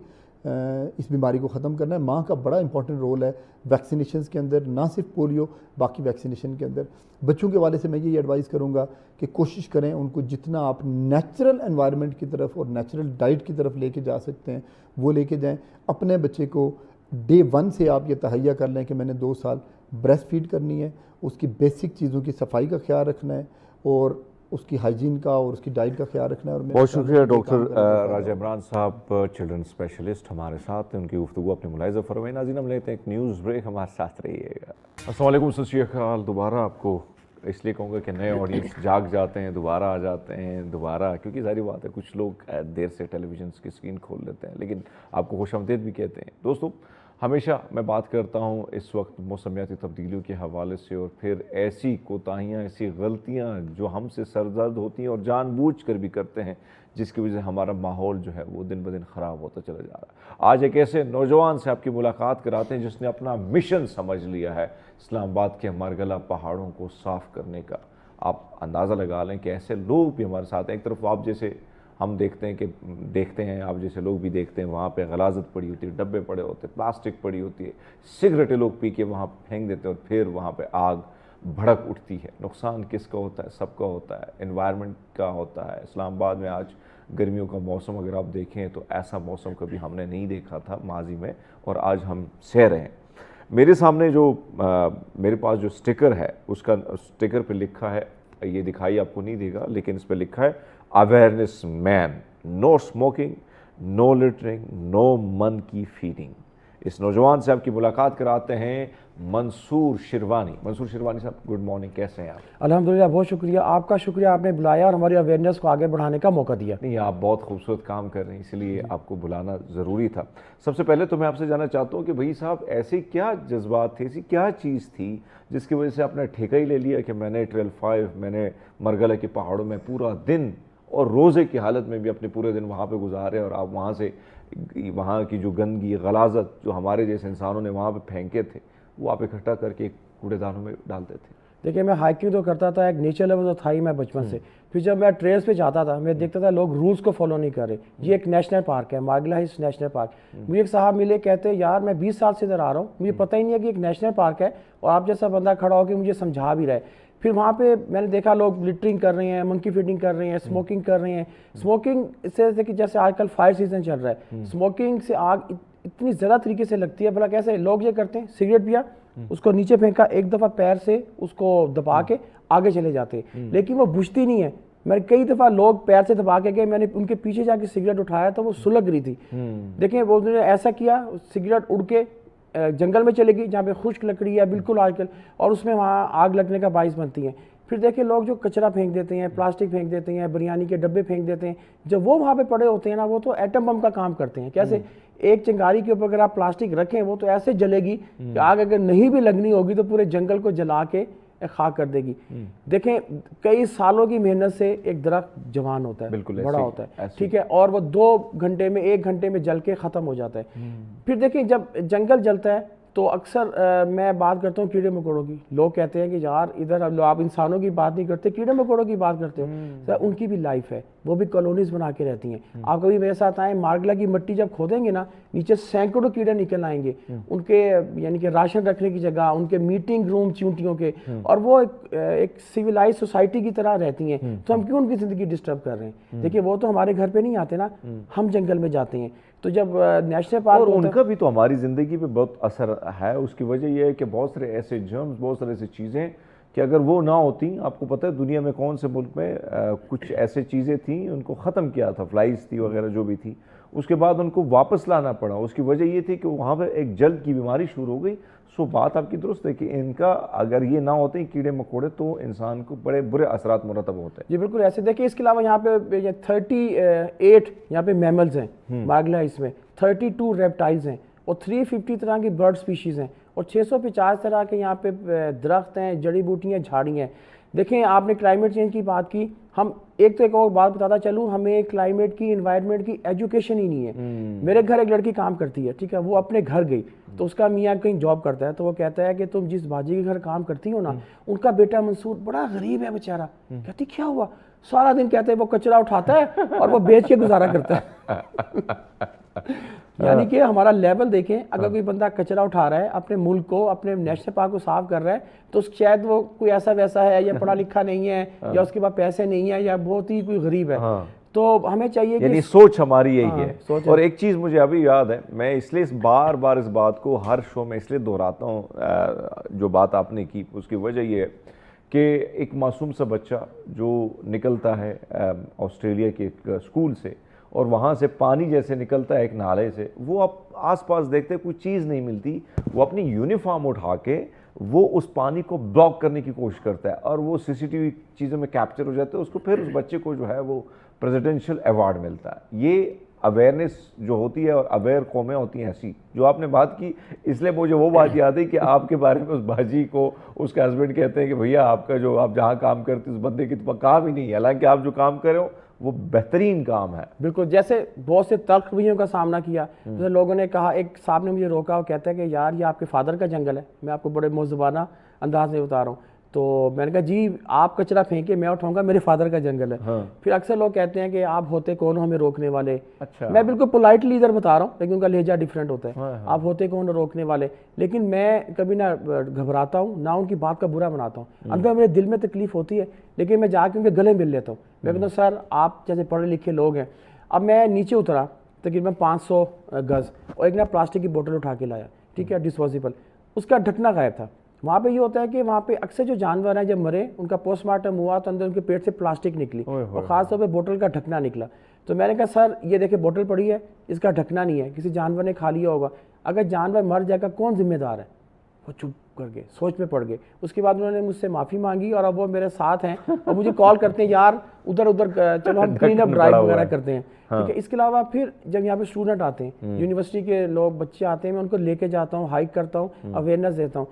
اس بیماری کو ختم کرنا ہے. ماں کا بڑا امپورٹنٹ رول ہے ویکسینیشنز کے اندر, نہ صرف پولیو, باقی ویکسینیشن کے اندر. بچوں کے حوالے سے میں یہی ایڈوائز کروں گا کہ کوشش کریں ان کو جتنا آپ نیچرل انوائرنمنٹ کی طرف اور نیچرل ڈائٹ کی طرف لے کے جا سکتے ہیں وہ لے کے جائیں. اپنے بچے کو ڈے 1 سے آپ یہ تہیا کر لیں کہ میں نے 2 سال بریسٹ فیڈ کرنی ہے, اس کی بیسک چیزوں کی صفائی کا خیال رکھنا ہے اور اس کی ہائیجین کا اور اس کی ڈائٹ کا خیال رکھنا ہے. اور بہت شکریہ ڈاکٹر راجہ عمران صاحب, چلڈرن اسپیشلسٹ ہمارے ساتھ, ان کی گفتگو اپنے ملاحظہ فرمائیں. ناظرین ہم لیتے ہیں ایک نیوز بریک, ہمارے ساتھ رہیے گا. السلام علیکم, ست شری اکال. دوبارہ آپ کو اس لیے کہوں گا کہ نئے آڈینس جاگ جاتے ہیں, دوبارہ آ جاتے ہیں دوبارہ, کیونکہ ظاہری بات ہے کچھ لوگ دیر سے ٹیلی ویژن کی اسکرین کھول لیتے ہیں لیکن آپ کو خوش آمدید بھی کہتے ہیں. دوستو ہمیشہ میں بات کرتا ہوں اس وقت موسمیاتی تبدیلیوں کے حوالے سے, اور پھر ایسی کوتاہیاں, ایسی غلطیاں جو ہم سے سرزد ہوتی ہیں اور جان بوجھ کر بھی کرتے ہیں, جس کی وجہ سے ہمارا ماحول جو ہے وہ دن بدن خراب ہوتا چلا جا رہا ہے. آج ایک ایسے نوجوان سے آپ کی ملاقات کراتے ہیں جس نے اپنا مشن سمجھ لیا ہے اسلام آباد کے مرگلہ پہاڑوں کو صاف کرنے کا. آپ اندازہ لگا لیں کہ ایسے لوگ بھی ہمارے ساتھ ہیں. ایک طرف آپ جیسے ہم دیکھتے ہیں آپ جیسے لوگ بھی دیکھتے ہیں, وہاں پہ غلاظت پڑی ہوتی ہے, ڈبے پڑے ہوتے ہیں, پلاسٹک پڑی ہوتی ہے, سگریٹیں لوگ پی کے وہاں پھینک دیتے ہیں, اور پھر وہاں پہ آگ بھڑک اٹھتی ہے. نقصان کس کا ہوتا ہے؟ سب کا ہوتا ہے, انوائرمنٹ کا ہوتا ہے. اسلام آباد میں آج گرمیوں کا موسم اگر آپ دیکھیں تو ایسا موسم کبھی ہم نے نہیں دیکھا تھا ماضی میں, اور آج ہم سہ رہے ہیں. میرے سامنے جو میرے پاس جو سٹیکر ہے, اس کا سٹیکر پہ لکھا ہے, یہ دکھائی آپ کو نہیں دے گا لیکن اس پہ لکھا ہے اویئرنیس مین, نو اسموکنگ, نو لٹرنگ, نو من کی فیڈنگ. اس نوجوان سے آپ کی ملاقات کراتے ہیں منصور شیروانی. منصور شیروانی صاحب گڈ مارننگ, کیسے ہیں آپ؟ الحمدللہ بہت شکریہ, آپ کا شکریہ, آپ نے بلایا اور ہماری اویئرنیس کو آگے بڑھانے کا موقع دیا. نہیں, آپ بہت خوبصورت کام کر رہے ہیں, اس لیے آپ کو بلانا ضروری تھا. سب سے پہلے تو میں آپ سے جاننا چاہتا ہوں کہ بھائی صاحب ایسے کیا جذبات تھے, ایسی کیا چیز تھی جس کی وجہ سے آپ نے ٹھیکہ ہی لے لیا کہ میں نے ٹریل 5, میں نے مرگلہ کے پہاڑوں میں پورا دن اور روزے کی حالت میں بھی اپنے پورے دن وہاں پہ گزارے, اور آپ وہاں سے وہاں کی جو گندگی, غلاظت جو ہمارے جیسے انسانوں نے وہاں پہ پھینکے تھے وہ آپ اکٹھا کر کے کوڑے دانوں میں ڈالتے تھے؟ دیکھیں میں ہائیکنگ تو کرتا تھا, ایک نیچر لیول تو تھا ہی میں بچپن سے. پھر جب میں ٹریلز پہ جاتا تھا میں دیکھتا تھا لوگ رولز کو فالو نہیں کر رہے. یہ ایک نیشنل پارک ہے, مارگلہ ہلز نیشنل پارک. مجھے ایک صاحب ملے, کہتے ہیں یار میں 20 سال سے ادھر آ رہا ہوں, مجھے پتہ ہی نہیں ہے کہ ایک نیشنل پارک ہے اور آپ جیسا بندہ کھڑا ہو کے مجھے سمجھا بھی رہا ہے. پھر وہاں پہ میں نے دیکھا لوگ لٹرنگ کر رہے ہیں, منکی فیڈنگ کر رہے ہیں, اسموکنگ کر رہے ہیں. اسموکنگ سے کہ جیسے آج کل فائر سیزن چل رہا ہے, اسموکنگ سے آگ اتنی زیادہ طریقے سے لگتی ہے. بھلا کیسے لوگ یہ کرتے ہیں, سگریٹ پیا, اس کو نیچے پھینکا, ایک دفعہ پیر سے اس کو دبا کے آگے چلے جاتے ہیں, لیکن وہ بجھتی نہیں ہے. میں کئی دفعہ لوگ پیر سے دبا کے گئے, میں نے ان کے پیچھے جا کے سگریٹ اٹھایا تو وہ سلگ رہی تھی. دیکھیں وہ نے ایسا کیا, سگریٹ اڑ کے جنگل میں چلے گئی جہاں پہ خشک لکڑی ہے بالکل آج کل, اور اس میں وہاں آگ لگنے کا باعث بنتی ہیں. پھر دیکھیں لوگ جو کچرا پھینک دیتے ہیں, پلاسٹک پھینک دیتے ہیں, بریانی کے ڈبے پھینک دیتے ہیں, جب وہ وہاں پہ پڑے ہوتے ہیں نا, وہ تو ایٹم بم کا کام کرتے ہیں. کیسے ایک چنگاری کے اوپر اگر آپ پلاسٹک رکھیں وہ تو ایسے جلے گی کہ آگ اگر نہیں بھی لگنی ہوگی تو پورے جنگل کو جلا کے خاک کر دے گی. دیکھیں کئی سالوں کی محنت سے ایک درخت جوان ہوتا ہے, بڑا ہوتا ہے, ٹھیک ہے, اور وہ 2 گھنٹے میں 1 گھنٹے میں جل کے ختم ہو جاتا ہے. پھر دیکھیں جب جنگل جلتا ہے تو اکثر میں بات کرتا ہوں کیڑے مکوڑوں کی. لوگ کہتے ہیں کہ یار ادھر آپ انسانوں کی بات نہیں کرتے, کیڑے مکوڑوں کی بات کرتے ہو. ان کی بھی لائف ہے, وہ بھی کالونیز بنا کے رہتی ہیں. آپ کبھی میرے ساتھ آئیں, مارگلہ کی مٹی جب کھودیں گے نا, نیچے سینکڑوں کیڑے نکل آئیں گے, ان کے یعنی کہ راشن رکھنے کی جگہ, ان کے میٹنگ روم چیونٹیوں کے, اور وہ ایک سویلائز سوسائٹی کی طرح رہتی ہیں. تو ہم کیوں ان کی زندگی ڈسٹرب کر رہے ہیں؟ دیکھیے وہ تو ہمارے گھر پہ نہیں آتے نا, ہم جنگل میں جاتے ہیں. تو جب نیشنل پارک, اور ان کا بھی تو ہماری زندگی پہ بہت اثر ہے. اس کی وجہ یہ ہے کہ بہت سارے ایسے جرمز, بہت سارے ایسی چیزیں کہ اگر وہ نہ ہوتی, آپ کو پتہ ہے دنیا میں کون سے ملک میں کچھ ایسے چیزیں تھیں ان کو ختم کیا تھا, فلائز تھی وغیرہ جو بھی تھی, اس کے بعد ان کو واپس لانا پڑا. اس کی وجہ یہ تھی کہ وہاں پہ ایک جلد کی بیماری شروع ہو گئی. سو بات آپ کی درست ہے کہ ان کا اگر یہ نہ ہوتے ہیں کیڑے مکوڑے تو انسان کو بڑے برے اثرات مرتب ہوتے ہیں. جی بالکل ایسے دیکھیں. اس کے علاوہ یہاں پہ 38 یہاں پہ میملز ہیں مارگلا اس میں, 32 ریپٹائلز ہیں اور 350 طرح کی برڈ سپیشیز ہیں اور 650 طرح کے یہاں پہ درخت ہیں, جڑی بوٹیاں, جھاڑی ہیں. دیکھیں آپ نے کلائمیٹ چینج کی بات کی, ہم ایک اور بات بتاتا چلوں, ہمیں کلائمیٹ کی انوائرمنٹ کی ایجوکیشن ہی نہیں ہے. میرے گھر ایک لڑکی کام کرتی ہے, ٹھیک ہے, وہ اپنے گھر گئی تو اس کا میاں کہیں جاب کرتا ہے, تو وہ کہتا ہے کہ تم جس باجی کے گھر کام کرتی ہو نا, ان کا بیٹا منصور بڑا غریب ہے بیچارہ. کہتی کیا ہوا؟ سارا دن کہتے ہیں وہ کچرا اٹھاتا ہے اور وہ بیچ کے گزارا کرتا ہے. یعنی کہ ہمارا لیول دیکھیں, اگر کوئی بندہ کچرا اٹھا رہا ہے اپنے ملک کو, اپنے نیشنل پارک کو صاف کر رہا ہے, تو شاید وہ کوئی ایسا ویسا ہے یا پڑھا لکھا نہیں ہے یا اس کے پاس پیسے نہیں ہیں یا بہت ہی کوئی غریب ہے. تو ہمیں چاہیے کہ یعنی سوچ ہماری یہی ہے. اور ایک چیز مجھے ابھی یاد ہے, میں اس لیے بار بار اس بات کو ہر شو میں اس لیے دہراتا ہوں, جو بات آپ نے کی اس کی وجہ یہ ہے کہ ایک معصوم سا بچہ جو نکلتا ہے آسٹریلیا کے ایک اسکول سے اور وہاں سے پانی جیسے نکلتا ہے ایک نالے سے, وہ آپ آس پاس دیکھتے کوئی چیز نہیں ملتی, وہ اپنی یونیفارم اٹھا کے وہ اس پانی کو بلاک کرنے کی کوشش کرتا ہے اور وہ CCTV چیزوں میں کیپچر ہو جاتا ہے. اس کو پھر اس بچے کو جو ہے وہ پریزیڈنشل ایوارڈ ملتا ہے. یہ اویئرنیس جو ہوتی ہے اور اویئر قومیں ہوتی ہیں ایسی جو آپ نے بات کی, اس لیے مجھے وہ بات یاد ہے کہ آپ کے بارے میں اس باجی کو اس کے ہسبینڈ کہتے ہیں کہ بھیا آپ کا جو آپ جہاں کام کرتے اس بندے کی تو کام ہی نہیں ہے, حالانکہ آپ جو کام کر رہے ہو وہ بہترین کام ہے. بالکل, جیسے بہت سے تلخ رویوں کا سامنا کیا. جیسے لوگوں نے کہا, ایک صاحب نے مجھے روکا, وہ کہتا ہے کہ یار یہ آپ کے فادر کا جنگل ہے. میں آپ کو بڑے مؤدبانہ انداز میں بتا رہا ہوں. تو میں نے کہا جی آپ کچرا پھینکے میں اٹھاؤں گا, میرے فادر کا جنگل ہے. پھر اکثر لوگ کہتے ہیں کہ آپ ہوتے کون ہو ہمیں روکنے والے. میں بالکل پولائٹلی ادھر بتا رہا ہوں لیکن ان کا لہجہ ڈیفرنٹ ہوتا ہے. آپ ہوتے کون روکنے والے, لیکن میں کبھی نہ گھبراتا ہوں نہ ان کی بات کا برا بناتا ہوں. اندر میرے دل میں تکلیف ہوتی ہے لیکن میں جا کے ان کے گلے مل لیتا ہوں. میں کہتا ہوں سر آپ جیسے پڑھے لکھے لوگ ہیں. اب میں نیچے اترا تقریباً 500 گز اور ایک نا پلاسٹک کی بوٹل اٹھا کے لایا, ٹھیک ہے, ڈسپوزیبل. اس کا ڈھکنا غائب تھا. وہاں پہ یہ ہوتا ہے کہ وہاں پہ اکثر جو جانور ہیں جب مرے ان کا پوسٹ مارٹم ہوا تو اندر ان کے پیٹ سے پلاسٹک نکلی اور خاص طور پہ بوٹل کا ڈھکنا نکلا. تو میں نے کہا سر یہ دیکھیں بوٹل پڑی ہے, اس کا ڈھکنا نہیں ہے, کسی جانور نے کھا لیا ہوگا. اگر جانور مر جائے گا کون ذمہ دار ہے؟ وہ چپ کر گئے, سوچ میں پڑ گئے. اس کے بعد انہوں نے مجھ سے معافی مانگی اور اب وہ میرے ساتھ ہیں اور مجھے کال کرتے ہیں یار ادھر چلو ہم کلین اپ ڈرائیو وغیرہ کرتے ہیں. ٹھیک ہے. اس کے علاوہ پھر جب یہاں پہ اسٹوڈنٹ آتے ہیں, یونیورسٹی کے لوگ بچے آتے ہیں, میں ان کو لے کے جاتا ہوں, ہائیک کرتا ہوں, اویئرنیس دیتا ہوں.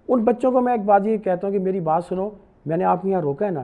ان بچوں کو میں ایک بات یہ کہتا ہوں کہ میری بات سنو, میں نے آپ کو یہاں روکا ہے نا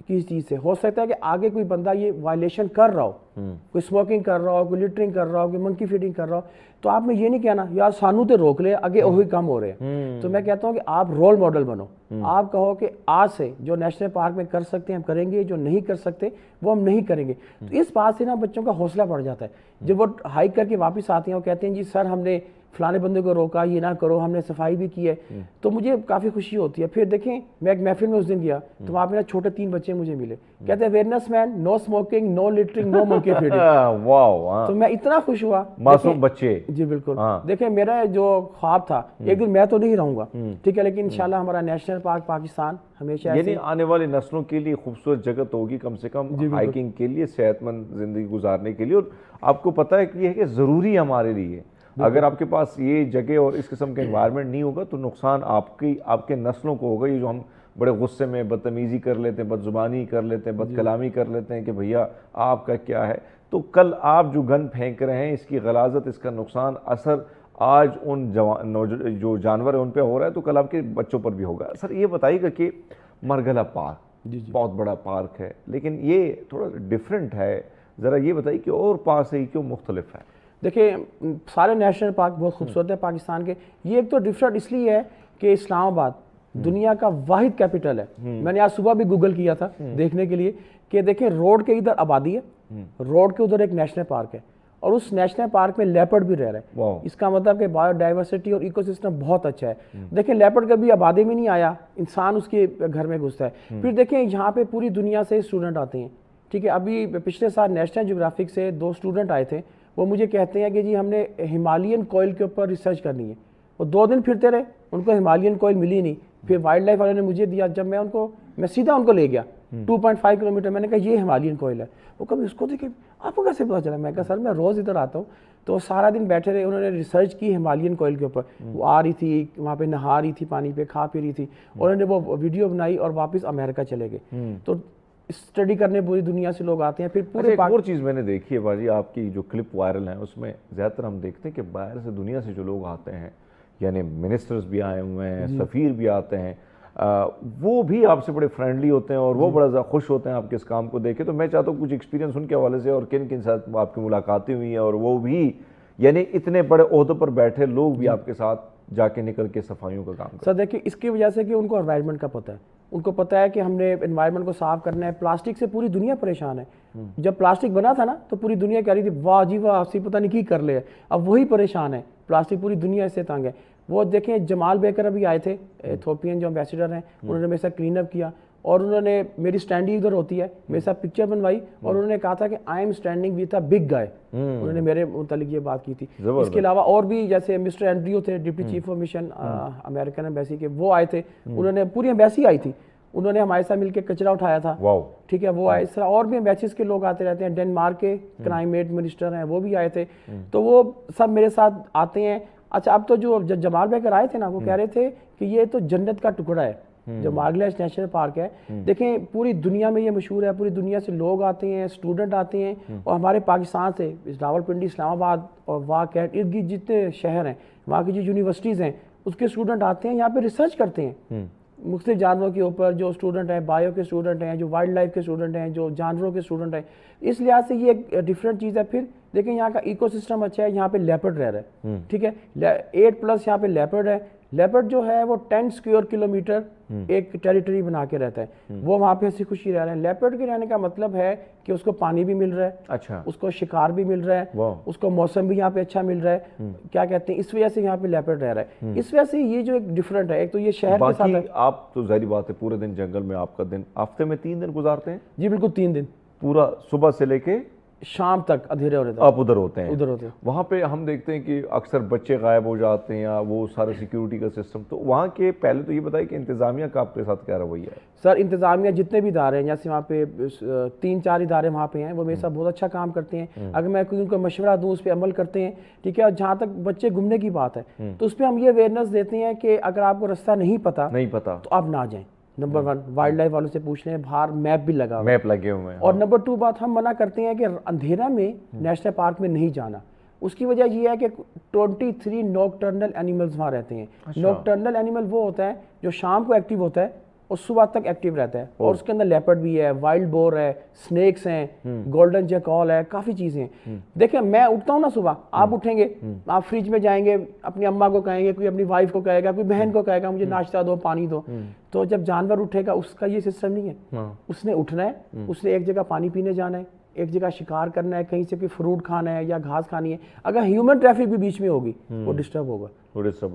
کس چیز سے. ہو سکتا ہے کہ آگے کوئی بندہ یہ وائلیشن کر رہا ہو, کوئی اسموکنگ کر رہا ہو, کوئی لٹرنگ کر رہا ہو, کوئی منکی فیڈنگ کر رہا ہو, تو آپ نے یہ نہیں کہنا یار سانو تے روک لے آگے وہی کم ہو رہے ہیں. تو میں کہتا ہوں کہ آپ رول ماڈل بنو. آپ کہو کہ آج سے جو نیشنل پارک میں کر سکتے ہیں ہم کریں گے, جو نہیں کر سکتے وہ ہم نہیں کریں گے. تو اس بات سے نا بچوں کا حوصلہ بڑھ جاتا ہے. جب وہ ہائیک کر کے واپس آتے ہیں وہ کہتے ہیں جی سر ہم نے فلانے بندے کو روکا, یہ نہ کرو, ہم نے صفائی بھی کی ہے. تو مجھے کافی خوشی ہوتی ہے. پھر دیکھیں میں ایک محفل میں اس دن گیا تو وہاں پہ چھوٹے 3 بچے مجھے ملے, کہتے ہیں اویئرنیس مین, نو اسموکنگ, نو لٹرنگ, نو منکی فیڈنگ. واو, تو میں اتنا خوش ہوا. معصوم بچے. جی بالکل. دیکھیں میرا جو خواب تھا ایک دن میں تو نہیں رہوں گا, ٹھیک ہے, لیکن انشاءاللہ ہمارا نیشنل پارک پاکستان ہمیشہ یعنی آنے والی نسلوں کے لیے خوبصورت جگہ تو ہوگی کم سے کم ہائیکنگ کے لیے, صحت مند زندگی گزارنے کے لیے. اور آپ کو پتہ ہے کہ یہ ہے کہ ضروری ہے ہمارے لیے. اگر آپ کے پاس یہ جگہ اور اس قسم کا انوائرمنٹ نہیں ہوگا تو نقصان آپ کے نسلوں کو ہوگا. یہ جو ہم بڑے غصے میں بدتمیزی کر لیتے ہیں, بد زبانی کر لیتے ہیں, بد کلامی کر لیتے ہیں کہ بھیا آپ کا کیا ہے, تو کل آپ جو گن پھینک رہے ہیں اس کی غلاظت, اس کا نقصان, اثر آج ان جو جانور ہیں ان پہ ہو رہا ہے تو کل آپ کے بچوں پر بھی ہوگا. سر یہ بتائیے گا کہ مرگلہ پارک بہت بڑا پارک ہے لیکن یہ تھوڑا ڈیفرنٹ ہے, ذرا یہ بتائیے کہ اور پارک سے کیوں مختلف ہے؟ دیکھیں سارے نیشنل پارک بہت خوبصورت ہے پاکستان کے. یہ ایک تو ڈفرینٹ اس لیے ہے کہ اسلام آباد دنیا کا واحد کیپٹل ہے. میں نے آج صبح بھی گوگل کیا تھا دیکھنے کے لیے کہ دیکھیں روڈ کے ادھر آبادی ہے, روڈ کے ادھر ایک نیشنل پارک ہے اور اس نیشنل پارک میں لیپرڈ بھی رہ رہا ہے. اس کا مطلب کہ بایو ڈائیورسٹی اور ایکو سسٹم بہت اچھا ہے. دیکھیں لیپرڈ کبھی آبادی میں نہیں آیا, انسان اس کے گھر میں گھستا ہے. پھر دیکھیں یہاں پہ پوری دنیا سے اسٹوڈنٹ آتے ہیں, ٹھیک ہے. ابھی پچھلے سال نیشنل جیوگرافک سے 2 اسٹوڈنٹ آئے تھے, وہ مجھے کہتے ہیں کہ جی ہم نے ہمالین کوئل کے اوپر ریسرچ کرنی ہے. وہ 2 دن پھرتے رہے, ان کو ہمالین کوئل ملی نہیں. پھر وائلڈ لائف والوں نے مجھے دیا, جب میں سیدھا ان کو لے گیا 2.5 کلومیٹر, میں نے کہا یہ ہمالین کوئل ہے. وہ کبھی اس کو دیکھیں آپ کو کیسے پتا چلا؟ میں کہا سر میں روز ادھر آتا ہوں. تو سارا دن بیٹھے رہے, انہوں نے ریسرچ کی ہمالیین کوئل کے اوپر, وہ آ رہی تھی وہاں پہ نہا رہی تھی پانی پہ, کھا پی رہی تھی, اور انہوں نے وہ ویڈیو بنائی اور واپس امریکہ چلے گئے. تو اسٹڈی کرنے پوری دنیا سے لوگ آتے ہیں. پھر پورے ایک اور چیز میں نے دیکھی ہے باجی, آپ کی جو کلپ وائرل ہیں اس میں زیادہ تر ہم دیکھتے ہیں کہ باہر سے دنیا سے جو لوگ آتے ہیں, یعنی منسٹرز بھی آئے ہوئے ہیں, سفیر بھی آتے ہیں, وہ بھی آپ سے بڑے فرینڈلی ہوتے ہیں اور وہ بڑا زیادہ خوش ہوتے ہیں آپ کے اس کام کو دیکھے. تو میں چاہتا ہوں کچھ ایکسپیرینس ان کے حوالے سے, اور کن کن ساتھ آپ کی ملاقاتیں ہوئی ہیں, اور وہ بھی یعنی اتنے بڑے عہدوں پر بیٹھے لوگ بھی آپ کے ساتھ جا کے نکل کے صفائیوں کا کام کرتے ہیں. سر دیکھیے اس کی وجہ سے کہ ان کو انوائرمنٹ کا پتہ ہے, ان کو پتہ ہے کہ ہم نے انوائرمنٹ کو صاف کرنا ہے. پلاسٹک سے پوری دنیا پریشان ہے. جب پلاسٹک بنا تھا نا تو پوری دنیا کہہ رہی تھی واہ جی واہ آپ سے پتہ نہیں کی کر لے. اب وہی پریشان ہے, پلاسٹک پوری دنیا سے تنگ ہے. وہ دیکھیں جمال بیکر ابھی آئے تھے, ایتھوپین جو امبیسیڈر ہیں, انہوں نے میرے ساتھ کلین اپ کیا, اور انہوں نے میری اسٹینڈنگ ادھر ہوتی ہے, میرے ساتھ پکچر بنوائی, اور انہوں نے کہا تھا کہ I am standing with a big guy. انہوں نے میرے متعلق یہ بات کی تھی. اس کے علاوہ اور بھی جیسے مسٹر اینڈریو تھے, deputy chief of mission American embassy کے, وہ آئے تھے. انہوں نے پوری ایمبیسی آئی تھی, انہوں نے ہمارے ساتھ مل کے کچرا اٹھایا تھا. ٹھیک ہے, وہ آئے. اس طرح اور بھی ایمبیسیز کے لوگ آتے رہتے ہیں. ڈنمارک کے کلائمیٹ منسٹر ہیں, وہ بھی آئے تھے. تو وہ سب میرے ساتھ آتے ہیں. اچھا, اب تو جو جمال بیکر آئے تھے نا, وہ کہہ رہے تھے کہ یہ تو جنت کا ٹکڑا ہے جو مارگلیش نیشنل پارک ہے. دیکھیں پوری دنیا میں یہ مشہور ہے, پوری دنیا سے لوگ آتے ہیں, اسٹوڈنٹ آتے ہیں, اور ہمارے پاکستان سے راولپنڈی, اسلام آباد اور وہاں کے ارد گرد جتنے شہر ہیں, وہاں کی جو یونیورسٹیز ہیں, اس کے اسٹوڈنٹ آتے ہیں, یہاں پہ ریسرچ کرتے ہیں مختلف جانوروں کے اوپر. جو اسٹوڈنٹ ہیں بایو کے اسٹوڈنٹ ہیں, جو وائلڈ لائف کے اسٹوڈنٹ ہیں, جو جانوروں کے اسٹوڈنٹ ہیں. اس لحاظ سے یہ ایک ڈفرینٹ چیز ہے. پھر دیکھیں یہاں کا ایکو سسٹم اچھا ہے, یہاں پہ لیپرڈ رہ رہا ہے. ٹھیک ہے, 8+ یہاں پہ لیپرڈ ہے. لیپرڈ جو ہے وہ 10 اسکوائر کلومیٹر ایک ٹیریٹری بنا کے رہتا ہے. وہ وہاں پہ ہنسی خوشی رہ رہے ہیں. لیپرڈ کے رہنے کا مطلب ہے کہ اس کو پانی بھی مل رہا ہے, اچھا, اس کو شکار بھی مل رہا ہے, اس کو موسم بھی یہاں پہ اچھا مل رہا ہے. کیا کہتے ہیں, اس وجہ سے یہاں پہ لیپرڈ رہ رہا ہے. اس وجہ سے یہ جو ایک ڈفرینٹ ہے. ایک تو یہ شہر کے ساتھ ہے. آپ تو ظاہری بات ہے پورے دن جنگل میں, آپ کا دن ہفتے میں 3 دن گزارتے ہیں؟ جی بالکل 3 دن, پورا صبح سے لے کے شام تک اندھیرے ہو رہے تھے. آپ ادھر ہوتے ہیں؟ ادھر ہوتے ہیں. وہاں پہ ہم دیکھتے ہیں کہ اکثر بچے غائب ہو جاتے ہیں, یا وہ سارے سیکیورٹی کا سسٹم. تو وہاں کے پہلے تو یہ بتائیں کہ انتظامیہ کا آپ کے ساتھ کیا رویہ ہے؟ سر انتظامیہ جتنے بھی ادارے ہیں, جیسے وہاں پہ 3-4 ادارے وہاں پہ ہیں, وہ میرے ساتھ بہت اچھا کام کرتے ہیں. اگر میں کوئی ان کو مشورہ دوں اس پہ عمل کرتے ہیں. ٹھیک ہے, اور جہاں تک بچے گھومنے کی بات ہے تو اس پہ ہم یہ اویئرنیس دیتے ہیں کہ اگر آپ کو رستہ نہیں پتا تو آپ نہ جائیں. نمبر 1 وائلڈ لائف والوں سے پوچھ لیں, باہر میپ بھی لگا ہوا, میپ لگے ہوئے ہیں. اور نمبر 2 بات ہم منع کرتے ہیں کہ اندھیرا میں نیشنل پارک میں نہیں جانا. اس کی وجہ یہ ہے کہ 23 نوکٹرنل اینیملز وہاں رہتے ہیں. نوکٹرنل اینیمل وہ ہوتا ہے جو شام کو ایکٹیو ہوتا ہے اور صبح تک ایکٹیو رہتا ہے, اور اس کے اندر لیپرڈ بھی ہے, وائلڈ بور ہے, سنیکس ہیں, گولڈن جیکال ہے, کافی چیزیں ہیں. دیکھیں میں اٹھتا ہوں نا صبح, آپ اٹھیں گے, آپ فریج میں جائیں گے, اپنی اماں کو کہیں گے, کوئی اپنی وائف کو کہے گا, کوئی بہن کو کہے گا مجھے ناشتہ دو, پانی دو. تو جب جانور اٹھے گا اس کا یہ سسٹم نہیں ہے. اس نے اٹھنا ہے, اس نے ایک جگہ پانی پینے جانا ہے, ایک جگہ شکار کرنا ہے, کہیں سے کوئی فروٹ کھانا ہے یا گھاس کھانی ہے. اگر ہیومن ٹریفک بھی بیچ میں ہوگی وہ ڈسٹرب ہوگا,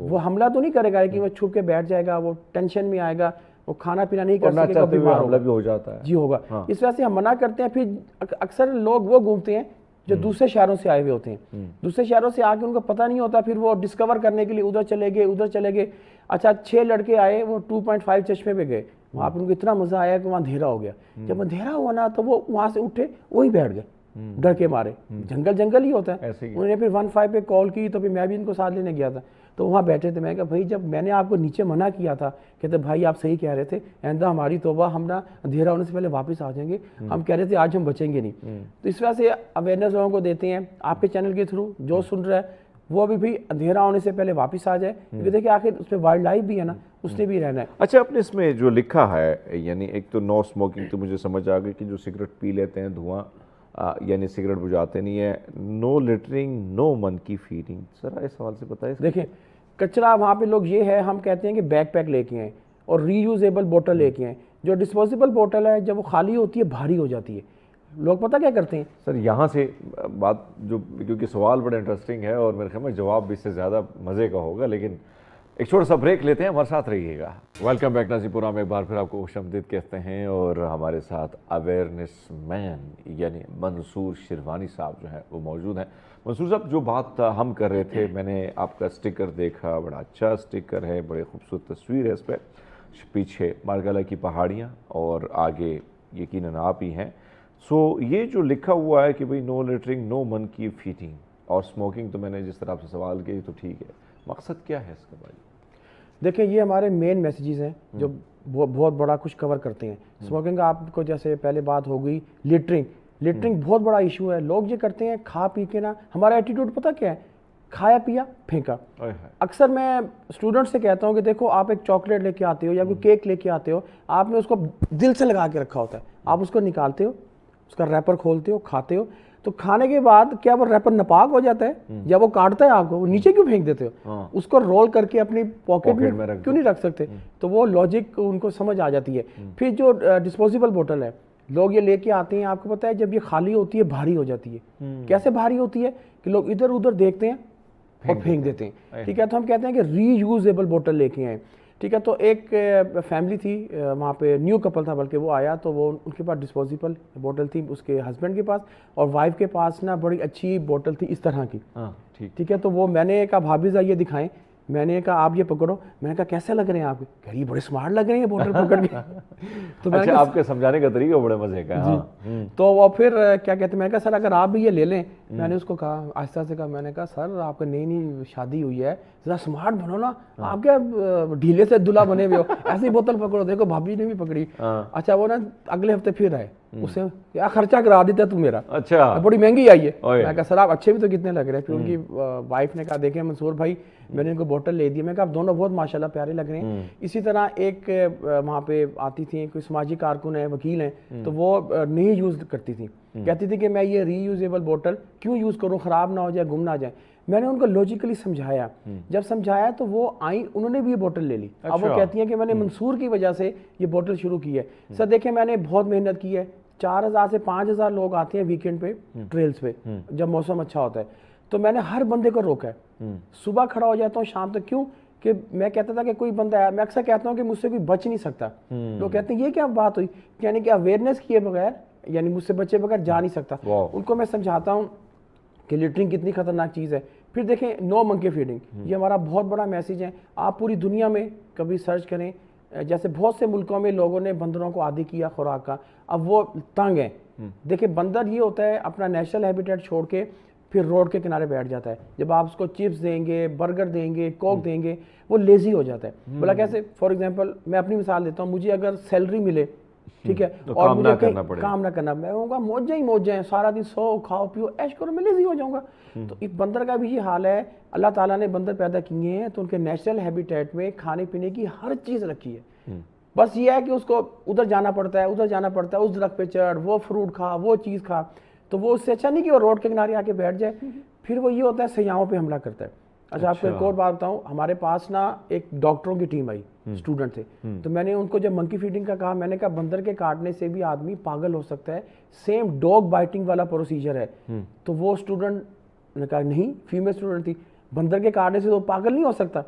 وہ حملہ تو نہیں کرے گا کہ وہ چھپ کے بیٹھ جائے گا, وہ ٹینشن میں آئے گا, وہ کھانا پینا نہیں کر سکے گا, بیمار حملہ بھی ہو جاتا ہے. جی ہوگا. اس وجہ سے ہم منع کرتے ہیں. پھر اکثر لوگ وہ گھومتے ہیں جو دوسرے شہروں سے آئے ہوئے ہوتے ہیں, دوسرے شہروں سے آ کے ان کو پتہ نہیں ہوتا, پھر وہ ڈسکور کرنے کے لیے ادھر چلے گئے. اچھا 6 لڑکے آئے, وہ 2.5 چشمے پہ گئے, وہاں پہ ان کو اتنا مزہ آیا کہ وہاں اندھیرا ہو گیا. جب اندھیرا ہوا نا تو وہ وہاں سے اٹھے, وہی بیٹھ گئے ڈر کے مارے. جنگل ہی ہوتا ہے. انہوں نے پھر 15 پہ کال کی, تو پھر میں بھی ان کو ساتھ لینے گیا تھا, تو وہاں بیٹھے تھے. میں کہا بھائی جب میں نے آپ کو نیچے منع کیا تھا, کہتے بھائی آپ صحیح کہہ رہے تھے, آئندہ ہماری توبہ, ہم نا اندھیرا ہونے سے پہلے واپس آ جائیں گے, ہم کہہ رہے تھے آج ہم بچیں گے نہیں. تو اس وجہ سے اویئرنیس لوگوں کو دیتے ہیں آپ کے چینل کے تھرو. جو سن رہا ہے وہ بھی اندھیرا ہونے سے پہلے واپس آ جائے, کیونکہ دیکھیں آخر اس پہ وائلڈ لائف بھی ہے نا, اس نے بھی رہنا ہے. اچھا, آپ نے اس میں جو لکھا ہے, یعنی ایک تو نو اسموکنگ, تو مجھے سمجھ آ گئی کہ جو سگریٹ پی لیتے ہیں دھواں, یعنی سگریٹ بجھاتے نہیں ہے. نو لٹرنگ, نو منکی فیڈنگ, ذرا اس سوال سے بتائیں. دیکھیں کچرا وہاں پہ لوگ یہ ہے, ہم کہتے ہیں کہ بیک پیک لے کے آئیں اور ری یوزیبل بوٹل لے کے آئیں. جو ڈسپوزیبل بوٹل ہے جب وہ خالی ہوتی ہے بھاری ہو جاتی ہے, لوگ پتہ کیا کرتے ہیں سر, یہاں سے بات جو, کیونکہ سوال بڑا انٹرسٹنگ ہے اور میرے خیال میں جواب بھی اس سے زیادہ مزے کا ہوگا, لیکن ایک چھوٹا سا بریک لیتے ہیں, ہمارے ساتھ رہیے گا. ویلکم بیک ناظرین پروگرام میں ایک بار پھر آپ کو خوش آمدید کہتے ہیں, اور ہمارے ساتھ اویئرنیس مین یعنی منصور شیروانی صاحب جو ہیں وہ موجود ہیں. منصور صاحب, جو بات ہم کر رہے تھے, میں نے آپ کا سٹیکر دیکھا, بڑا اچھا سٹیکر ہے, بڑے خوبصورت تصویر ہے اس پہ, پیچھے مارگالا کی پہاڑیاں اور آگے یقیناً آپ ہی ہیں. سو یہ جو لکھا ہوا ہے کہ بھئی نو لیٹرنگ نو منکی فیٹنگ اور اسموکنگ، تو میں نے جس طرح آپ سے سوال کیا تو ٹھیک ہے، مقصد کیا ہے اس کا بھائی؟ دیکھیں یہ ہمارے مین میسیجز ہیں جو بہت بڑا کچھ کور کرتے ہیں. اسموکنگ آپ کو جیسے پہلے بات ہو گئی، لیٹرنگ بہت بڑا ایشو ہے. لوگ یہ کرتے ہیں کھا پی کے نا، ہمارا ایٹیٹیوڈ پتہ کیا ہے، کھایا پیا پھینکا. اکثر میں اسٹوڈنٹ سے کہتا ہوں کہ دیکھو آپ ایک چاکلیٹ لے کے آتے ہو یا کوئی کیک لے کے آتے ہو، آپ نے اس کو دل سے لگا کے رکھا ہوتا ہے، آپ اس کو نکالتے ہو، اس کا ریپر کھولتے ہو، کھاتے ہو، تو کھانے کے بعد کیا وہ ریپر ناپاک ہو جاتا ہے؟ یا وہ کاٹتا ہے آپ کو، وہ نیچے کیوں پھینک دیتے ہو؟ اس کو رول کر کے اپنی پاکٹ میں کیوں نہیں رکھ سکتے؟ تو وہ لاجک ان کو سمجھ آ جاتی ہے. پھر جو ڈسپوزیبل بوٹل ہے، لوگ یہ لے کے آتے ہیں، آپ کو پتہ ہے جب یہ خالی ہوتی ہے بھاری ہو جاتی ہے. کیسے بھاری ہوتی ہے کہ لوگ ادھر ادھر دیکھتے ہیں اور پھینک دیتے ہیں. ٹھیک ہے، تو ہم کہتے ہیں کہ ری یوزیبل بوٹل لے کے آئیں. ٹھیک ہے، تو ایک فیملی تھی وہاں پہ، نیو کپل تھا بلکہ، وہ آیا تو وہ ان کے پاس ڈسپوزیبل بوٹل تھی اس کے ہسبینڈ کے پاس، اور وائف کے پاس نا بڑی اچھی بوٹل تھی اس طرح کی. ٹھیک ہے، تو وہ میں نے کہا بھابھی ذرا یہ دکھائیں، میں نے کہا آپ یہ پکڑو. میں نے کہا کیسے لگ رہے ہیں آپ؟ کہہ رہی بڑے اسمارٹ لگ رہے ہیں بوٹل پکڑ کے. تو میں نے آپ کے سمجھانے کا طریقہ بڑے مزے کا ہے. تو وہ پھر کیا کہتے ہیں، میں نے کہا سر اگر آپ بھی یہ لے لیں. میں نے اس کو کہا آہستہ سے کہا، میں نے کہا سر آپ کا نئی شادی ہوئی ہے، ذرا اسمارٹ بنو نا، آپ کیا ڈھیلے سے دلہا بنے ہوئے ہو، ایسی بوتل پکڑو. دیکھو بھابھی نے بھی پکڑی. اچھا وہ نا اگلے ہفتے پھر آئے، اس سے کیا خرچہ کرا دیتا تو میرا، اچھا بڑی مہنگی آئی ہے. میں کہا سر آپ اچھے بھی تو کتنے لگ رہے ہیں. پھر ان کی وائف نے کہا دیکھیں منصور بھائی، میں نے ان کو بوٹل لے دی. میں کہا آپ دونوں بہت ماشاءاللہ پیارے لگ رہے ہیں. اسی طرح ایک وہاں پہ آتی تھیں، کوئی سماجی کارکن ہے، وکیل ہیں، تو وہ نہیں یوز کرتی تھی، کہتی تھی کہ میں یہ ری یوزیبل بوٹل کیوں یوز کروں، خراب نہ ہو جائے، گم نہ جائے. میں نے ان کو لوجیکلی سمجھایا. جب سمجھایا تو وہ آئیں، انہوں نے بھی یہ بوٹل لے لی. اب وہ کہتی ہیں کہ میں نے منصور کی وجہ سے یہ بوٹل شروع کی ہے. سر دیکھیں میں نے بہت محنت کی ہے. 4000 سے 5000 لوگ آتے ہیں ویکینڈ پہ ٹریلز پہ جب موسم اچھا ہوتا ہے. تو میں نے ہر بندے کو روکا ہے. صبح کھڑا ہو جاتا ہوں شام تک. کیوں کہ میں کہتا تھا کہ کوئی بندہ ہے، میں اکثر کہتا ہوں کہ مجھ سے کوئی بچ نہیں سکتا. لوگ کہتے ہیں یہ کیا بات ہوئی، یعنی کہ اویئرنیس کیے بغیر، یعنی مجھ سے بچے بغیر جا نہیں سکتا. ان کو میں سمجھاتا ہوں کہ لیٹرنگ کتنی خطرناک چیز ہے. پھر دیکھیں نو منکی فیڈنگ، یہ ہمارا بہت بڑا میسیج ہے. آپ پوری دنیا میں کبھی سرچ کریں، جیسے بہت سے ملکوں میں لوگوں نے بندروں کو عادی کیا خوراک کا، اب وہ تنگ ہیں. دیکھیں بندر یہ ہوتا ہے اپنا نیچرل ہیبیٹیٹ چھوڑ کے پھر روڈ کے کنارے بیٹھ جاتا ہے. جب آپ اس کو چپس دیں گے، برگر دیں گے، کوک دیں گے، وہ لیزی ہو جاتا ہے. بولا کیسے؟ فار ایگزامپل میں اپنی مثال دیتا ہوں، مجھے اگر سیلری ملے، ٹھیک ہے، اور مجھے کام نہ کرنا، میں کہوں گا موجیں ہی موجیں، سارا دن سو کھاؤ پیو ایش کرو، میں لیزی ہو جاؤں گا. تو ایک بندر کا بھی یہ حال ہے. اللہ تعالیٰ نے بندر پیدا کیے ہیں تو ان کے نیچرل ہیبیٹیٹ میں کھانے پینے کی ہر چیز رکھی ہے. بس یہ ہے کہ اس کو ادھر جانا پڑتا ہے، ادھر جانا پڑتا ہے، اس درخت پہ چڑھ، وہ فروٹ کھا، وہ چیز کھا. تو وہ اس سے اچھا نہیں کہ وہ روڈ کے کنارے آ کے بیٹھ جائے. پھر وہ یہ ہوتا ہے سیاحوں پہ حملہ کرتا ہے. اچھا آپ کو ایک اور بات بتاؤں، ہمارے پاس نا ایک ڈاکٹروں کی ٹیم آئی، اسٹوڈنٹ تھے. تو میں نے ان کو جب منکی فیڈنگ کا کہا، میں نے کہا بندر کے کاٹنے سے بھی آدمی پاگل ہو سکتا ہے، سیم ڈاگ بائٹنگ والا پروسیجر ہے. تو وہ اسٹوڈنٹ نے کہا نہیں، فیمیل اسٹوڈنٹ تھی، بندر کے کاٹنے سے تو پاگل نہیں ہو سکتا.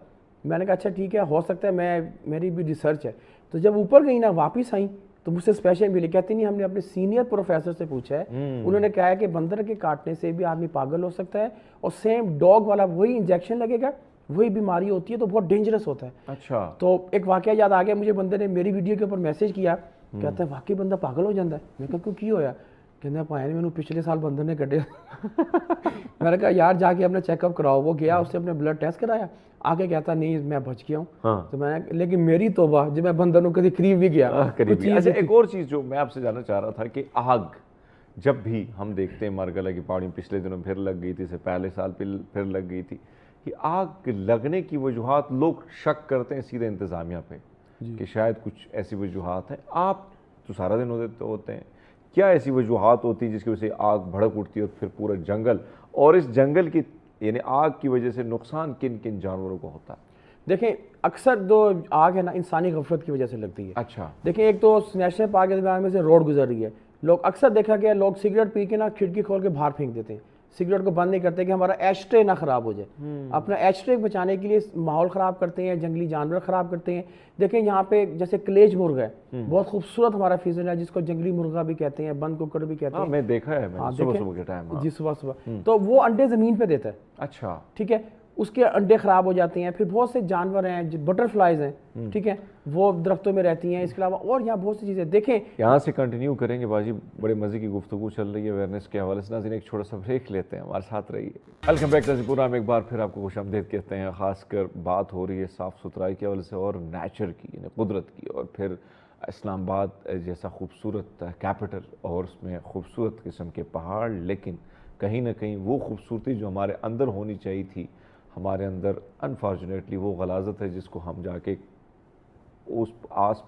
میں نے کہا اچھا ٹھیک ہے، ہو سکتا ہے، میری بھی ریسرچ ہے. تو جب اوپر گئی نا واپس آئیں تو مجھ سے اسپیشل ملی، کہتی نہیں ہم نے اپنے سینئر پروفیسر سے پوچھا ہے، انہوں نے کہا ہے کہ بندر کے کاٹنے سے بھی آدمی پاگل ہو سکتا ہے، اور سیم ڈاگ والا وہی انجیکشن لگے گا، وہی بیماری ہوتی ہے، تو بہت ڈینجرس ہوتا ہے. اچھا تو ایک واقعہ یاد آ گیا مجھے، بندے نے میری ویڈیو کے اوپر میسج کیا، کہتا ہے واقعی بندہ پاگل ہو جاتا ہے. میں کہا کیوں کی ہویا؟ کہتے ہیں پائے میں پچھلے سال بندر نے کٹے. میں نے کہا یار جا کے اپنا چیک اپ کراؤ. وہ گیا، اس نے اپنے بلڈ ٹیسٹ کرایا، آگے کہتا نہیں میں بچ گیا ہوں. تو میں نے، لیکن میری توبہ جب میں بندر کو کبھی قریب بھی گیا. اچھا ایک اور چیز جو میں آپ سے جاننا چاہ رہا تھا کہ آگ جب بھی ہم دیکھتے ہیں مارگلہ کی پہاڑی پچھلے دنوں پھر لگ گئی تھی، سے پہلے سال پھر لگ گئی تھی، کہ آگ لگنے کی وجوہات لوگ شک کرتے ہیں سیدھے انتظامیہ پہ کہ شاید کچھ ایسی وجوہات ہیں. آپ تو سارا دن ہوتے ہیں، کیا ایسی وجوہات ہوتی ہیں جس کی وجہ سے آگ بھڑک اٹھتی ہے اور پھر پورا جنگل، اور اس جنگل کی یعنی آگ کی وجہ سے نقصان کن کن جانوروں کو ہوتا ہے؟ دیکھیں اکثر جو آگ ہے نا انسانی غفلت کی وجہ سے لگتی ہے. اچھا دیکھیں ایک تو نیشنل پارک کے درمیان میں سے روڈ گزر رہی ہے، لوگ اکثر دیکھا گیا لوگ سگریٹ پی کے نا کھڑکی کھول کے باہر پھینک دیتے ہیں، سگریٹ کو بند نہیں کرتے کہ ہمارا ایشٹرے نہ خراب ہو جائے. اپنا ایشٹرے بچانے کے لیے ماحول خراب کرتے ہیں، جنگلی جانور خراب کرتے ہیں. دیکھیں یہاں پہ جیسے کلیج مرغ ہے، بہت خوبصورت ہمارا فیزن ہے جس کو جنگلی مرغا بھی کہتے ہیں، بند ککڑ بھی کہتے ہیں. میں دیکھا ہے صبح کے ٹائم. جی صبح. تو وہ انڈے زمین پہ دیتا ہے. اچھا ٹھیک ہے، اس کے انڈے خراب ہو جاتے ہیں. پھر بہت سے جانور ہیں, بٹر فلائز ہیں, ٹھیک ہے, وہ درختوں میں رہتی ہیں. اس کے علاوہ اور یہاں بہت سی چیزیں دیکھیں. یہاں سے کنٹینیو کریں گے باجی, بڑے مزے کی گفتگو چل رہی ہے اویئرنیس کے حوالے سے. ناظرین ایک چھوٹا سا بریک لیتے ہیں, ہمارے ساتھ رہیے. ویلکم بیک ناظرین پروگرام ایک بار پھر آپ کو خوش آمدید کہتے ہیں. خاص کر بات ہو رہی ہے صاف ستھرائی کے حوالے سے اور نیچر کی, یعنی قدرت کی, اور پھر اسلام آباد جیسا خوبصورت کیپٹل اور اس میں خوبصورت قسم کے پہاڑ, لیکن کہیں نہ کہیں وہ خوبصورتی جو ہمارے اندر ہونی چاہیے تھی ہمارے اندر انفارچونیٹلی وہ غلاظت ہے جس کو ہم جا کے اس آس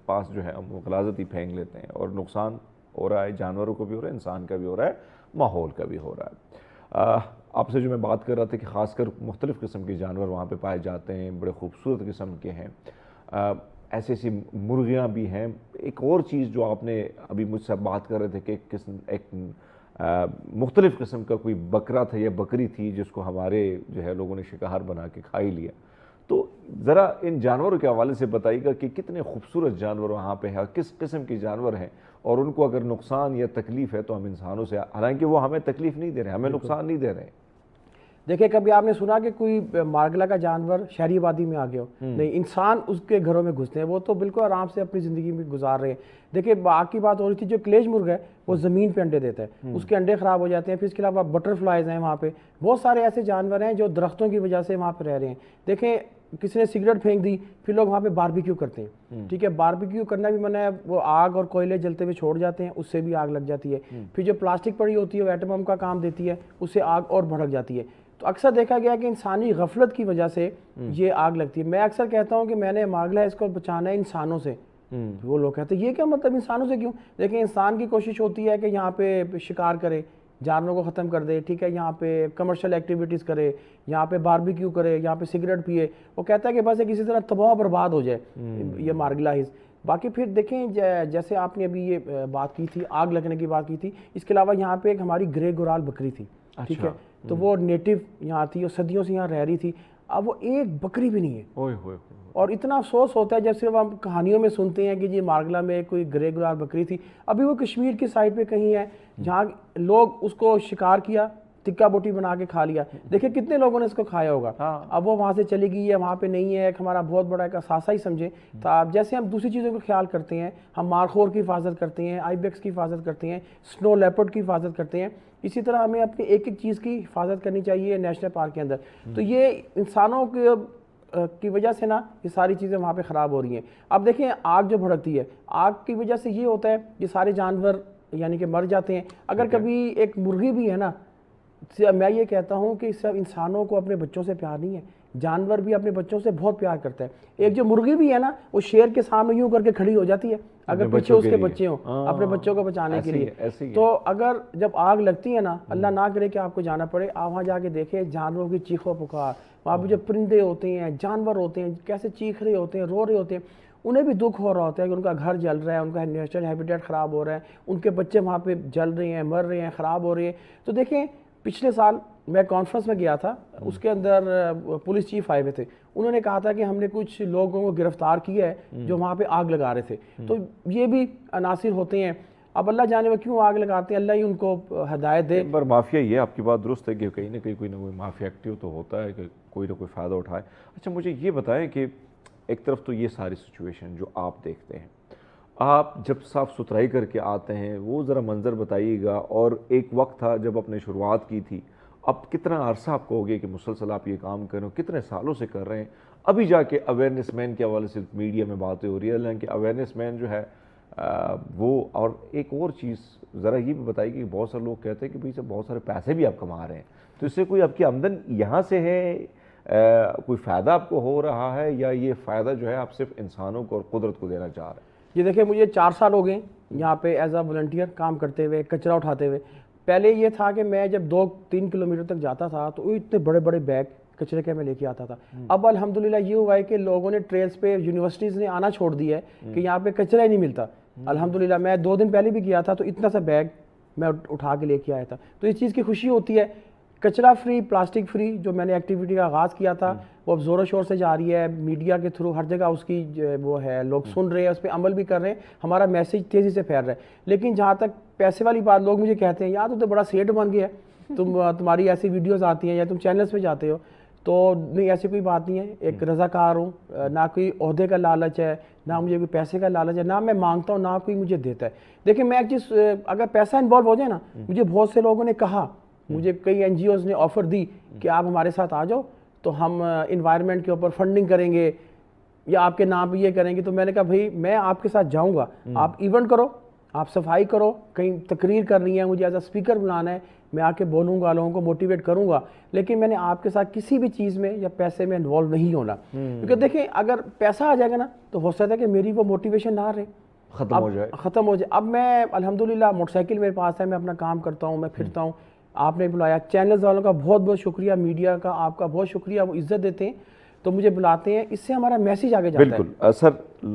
پاس جو ہے ہم وہ غلاظت ہی پھینک لیتے ہیں, اور نقصان ہو رہا ہے, جانوروں کو بھی ہو رہا ہے, انسان کا بھی ہو رہا ہے, ماحول کا بھی ہو رہا ہے. آپ سے جو میں بات کر رہا تھا کہ خاص کر مختلف قسم کے جانور وہاں پہ پائے جاتے ہیں, بڑے خوبصورت قسم کے ہیں, ایسی ایسی مرغیاں بھی ہیں. ایک اور چیز جو آپ نے ابھی مجھ سے بات کر رہے تھے کہ ایک مختلف قسم کا کوئی بکرا تھا یا بکری تھی جس کو ہمارے جو ہے لوگوں نے شکار بنا کے کھا ہی لیا. تو ذرا ان جانوروں کے حوالے سے بتائیے گا کہ کتنے خوبصورت جانور وہاں پہ ہیں, کس قسم کے جانور ہیں, اور ان کو اگر نقصان یا تکلیف ہے تو ہم انسانوں سے, حالانکہ وہ ہمیں تکلیف نہیں دے رہے ہیں, ہمیں نقصان نہیں دے رہے ہیں. دیکھیں کبھی آپ نے سنا کہ کوئی مارگلا کا جانور شہری آبادی میں آ گیا ہو؟ نہیں, انسان اس کے گھروں میں گھستے ہیں, وہ تو بالکل آرام سے اپنی زندگی میں گزار رہے ہیں. دیکھیں باقی بات ہو رہی تھی, جو کلیج مرغ ہے وہ زمین پہ انڈے دیتا ہے, اس کے انڈے خراب ہو جاتے ہیں. پھر اس کے علاوہ بٹر فلائز ہیں وہاں پہ, بہت سارے ایسے جانور ہیں جو درختوں کی وجہ سے وہاں پہ رہ رہے ہیں. دیکھیں کسی نے سگریٹ پھینک دی, پھر لوگ وہاں پہ باربیکیو کرتے ہیں, ٹھیک ہے, باربیکیو کرنا بھی منع ہے, وہ آگ اور کوئلے جلتے ہوئے چھوڑ جاتے ہیں, اس سے بھی آگ لگ جاتی ہے. پھر جو پلاسٹک پڑی ہوتی ہے وہ ایٹم بم کا کام دیتی ہے, اس سے آگ اور بھڑک جاتی ہے. تو اکثر دیکھا گیا کہ انسانی غفلت کی وجہ سے یہ آگ لگتی ہے. میں اکثر کہتا ہوں کہ میں نے مارگلا اس کو بچانا ہے انسانوں سے. وہ لوگ کہتے ہیں یہ کیا مطلب انسانوں سے کیوں؟ دیکھیں انسان کی کوشش ہوتی ہے کہ یہاں پہ شکار کرے, جانوروں کو ختم کر دے, ٹھیک ہے, یہاں پہ کمرشل ایکٹیویٹیز کرے, یہاں پہ باربیکیو کرے, یہاں پہ سگریٹ پیے. وہ کہتا ہے کہ بس کسی طرح تباہ برباد ہو جائے یہ مارگلا ہز. باقی پھر دیکھیں جیسے آپ نے ابھی یہ بات کی تھی, آگ لگنے کی بات کی تھی, اس کے علاوہ یہاں پہ ایک ہماری گرے گورال بکری تھی, ٹھیک ہے, تو وہ نیٹو یہاں تھی اور صدیوں سے یہاں رہ رہی تھی. اب وہ ایک بکری بھی نہیں ہے, اور اتنا افسوس ہوتا ہے جب صرف ہم کہانیوں میں سنتے ہیں کہ جی مارگلا میں کوئی گرے گورال بکری تھی. ابھی وہ کشمیر کی سائڈ پہ کہیں ہے جہاں لوگ اس کو شکار کیا, ٹکا بوٹی بنا کے کھا لیا. دیکھیں کتنے لوگوں نے اس کو کھایا ہوگا. اب وہ وہاں سے چلی گئی ہے, وہاں پہ نہیں ہے. ایک ہمارا بہت بڑا ایک اثاثہ ہی سمجھے. تو اب جیسے ہم دوسری چیزوں کا خیال کرتے ہیں, ہم مارخور کی حفاظت کرتے ہیں, آئی بیکس کی حفاظت کرتے ہیں, سنو لیپرڈ کی حفاظت کرتے ہیں, اسی طرح ہمیں اپنی ایک ایک چیز کی حفاظت کرنی چاہیے نیشنل پارک کے اندر. تو یہ انسانوں کی وجہ سے نا یہ ساری چیزیں وہاں پہ خراب ہو رہی ہیں. اب دیکھیں آگ جو بھڑکتی ہے, آگ کی وجہ سے یہ ہوتا ہے یہ سارے جانور یعنی کہ مر جاتے ہیں. اگر کبھی ایک مرغی بھی ہے نا, میں یہ کہتا ہوں کہ صرف انسانوں کو اپنے بچوں سے پیار نہیں ہے, جانور بھی اپنے بچوں سے بہت پیار کرتا ہے. ایک جو مرغی بھی ہے نا وہ شیر کے سامنے یوں کر کے کھڑی ہو جاتی ہے اگر پیچھے اس کے بچے ہوں, اپنے بچوں کو بچانے کے لیے. تو اگر جب آگ لگتی ہے نا, اللہ نہ کرے کہ آپ کو جانا پڑے, آپ وہاں جا کے دیکھیں جانوروں کی چیخ و پکار, وہاں پہ جو پرندے ہوتے ہیں, جانور ہوتے ہیں, کیسے چیخ رہے ہوتے ہیں, رو رہے ہوتے ہیں. انہیں بھی دکھ ہو رہا ہوتا ہے کہ ان کا گھر جل رہا ہے, ان کا نیچرل ہیبیٹیٹ خراب ہو رہا ہے, ان کے بچے وہاں پہ جل رہے ہیں, مر رہے ہیں, خراب ہو رہے ہیں. تو دیکھیں پچھلے سال میں کانفرنس میں گیا تھا, اس کے اندر پولیس چیف آئے ہوئے تھے, انہوں نے کہا تھا کہ ہم نے کچھ لوگوں کو گرفتار کیا ہے جو وہاں پہ آگ لگا رہے تھے. تو یہ بھی عناصر ہوتے ہیں. اب اللہ جانے وہ کیوں آگ لگاتے ہیں, اللہ ہی ان کو ہدایت دے. پر مافیا یہ آپ کی بات درست ہے کہ کہیں نہ کوئی مافیا ایکٹیو تو ہوتا ہے کہ کوئی نہ کوئی فائدہ اٹھائے. اچھا مجھے یہ بتائیں کہ ایک طرف تو یہ ساری سچویشن جو آپ دیکھتے ہیں, آپ جب صاف ستھرائی کر کے آتے ہیں وہ ذرا منظر بتائیے گا. اور ایک وقت تھا جب آپ نے شروعات کی تھی, اب کتنا عرصہ آپ کو ہو گیا کہ مسلسل آپ یہ کام کر رہے ہو, کتنے سالوں سے کر رہے ہیں, ابھی جا کے اویئرنیس مین کے حوالے سے میڈیا میں باتیں ہو رہی ہے, کہ اویئرنیس مین جو ہے وہ. اور ایک اور چیز ذرا یہ بھی بتائیے کہ بہت سارے لوگ کہتے ہیں کہ بھئی سے بہت سارے پیسے بھی آپ کما رہے ہیں, تو اس سے کوئی آپ کی آمدن یہاں سے ہے, کوئی فائدہ آپ کو ہو رہا ہے, یا یہ فائدہ جو ہے آپ صرف انسانوں کو اور قدرت کو دینا چاہ رہے ہیں؟ یہ دیکھیں مجھے 4 سال ہو گئے یہاں پہ ایز اے والنٹیئر کام کرتے ہوئے, کچرا اٹھاتے ہوئے. پہلے یہ تھا کہ میں جب 2-3 کلومیٹر تک جاتا تھا تو اتنے بڑے بڑے بیگ کچرے کے میں لے کے آتا تھا. اب الحمدللہ یہ ہوا ہے کہ لوگوں نے ٹریلز پہ, یونیورسٹیز نے آنا چھوڑ دیا ہے کہ یہاں پہ کچرا ہی نہیں ملتا. الحمدللہ میں 2 دن پہلے بھی گیا تھا تو اتنا سا بیگ میں اٹھا کے لے کے آیا تھا. تو اس چیز کی خوشی ہوتی ہے. کچرا فری, پلاسٹک فری جو میں نے ایکٹیویٹی کا آغاز کیا تھا وہ اب زور و شور سے جا رہی ہے, میڈیا کے تھرو ہر جگہ اس کی وہ ہے, لوگ سن رہے ہیں, اس پہ عمل بھی کر رہے ہیں, ہمارا میسیج تیزی سے پھیل رہا ہے. لیکن جہاں تک پیسے والی بات, لوگ مجھے کہتے ہیں یار تو بڑا سیٹ بن گیا ہے, تمہاری ایسی ویڈیوز آتی ہیں یا تم چینلز پہ جاتے ہو. تو نہیں ایسی کوئی بات نہیں ہے. ایک رضاکار ہوں, نہ کوئی عہدے کا لالچ ہے, نہ مجھے کوئی پیسے کا لالچ ہے, نہ میں مانگتا ہوں, نہ کوئی مجھے دیتا ہے. دیکھیں میں ایک چیز, اگر پیسہ انوالو ہو جائے نا, مجھے بہت سے لوگوں نے کہا, مجھے کئی این جی اوز نے آفر دی کہ آپ ہمارے ساتھ آ جاؤ تو ہم انوائرمنٹ کے اوپر فنڈنگ کریں گے یا آپ کے نام پہ یہ کریں گے. تو میں نے کہا بھائی میں آپ کے ساتھ جاؤں گا, آپ ایونٹ کرو, آپ صفائی کرو, کہیں تقریر کرنی ہے, مجھے ایز اے اسپیکر بلانا ہے, میں آ کے بولوں گا, لوگوں کو موٹیویٹ کروں گا, لیکن میں نے آپ کے ساتھ کسی بھی چیز میں یا پیسے میں انوالو نہیں ہونا. کیونکہ دیکھیں اگر پیسہ آ جائے گا نا تو ہو سکتا ہے کہ میری وہ موٹیویشن نہ رہے, ختم ہو جائے. اب میں الحمدللہ موٹر سائیکل میرے پاس ہے, میں اپنا کام کرتا ہوں, میں پھرتا ہوں. آپ نے بلایا, چینلز والوں کا بہت بہت شکریہ, میڈیا کا آپ کا بہت شکریہ, وہ عزت دیتے ہیں تو مجھے بلاتے ہیں, اس سے ہمارا میسیج آگے جاتا ہے. بالکل سر,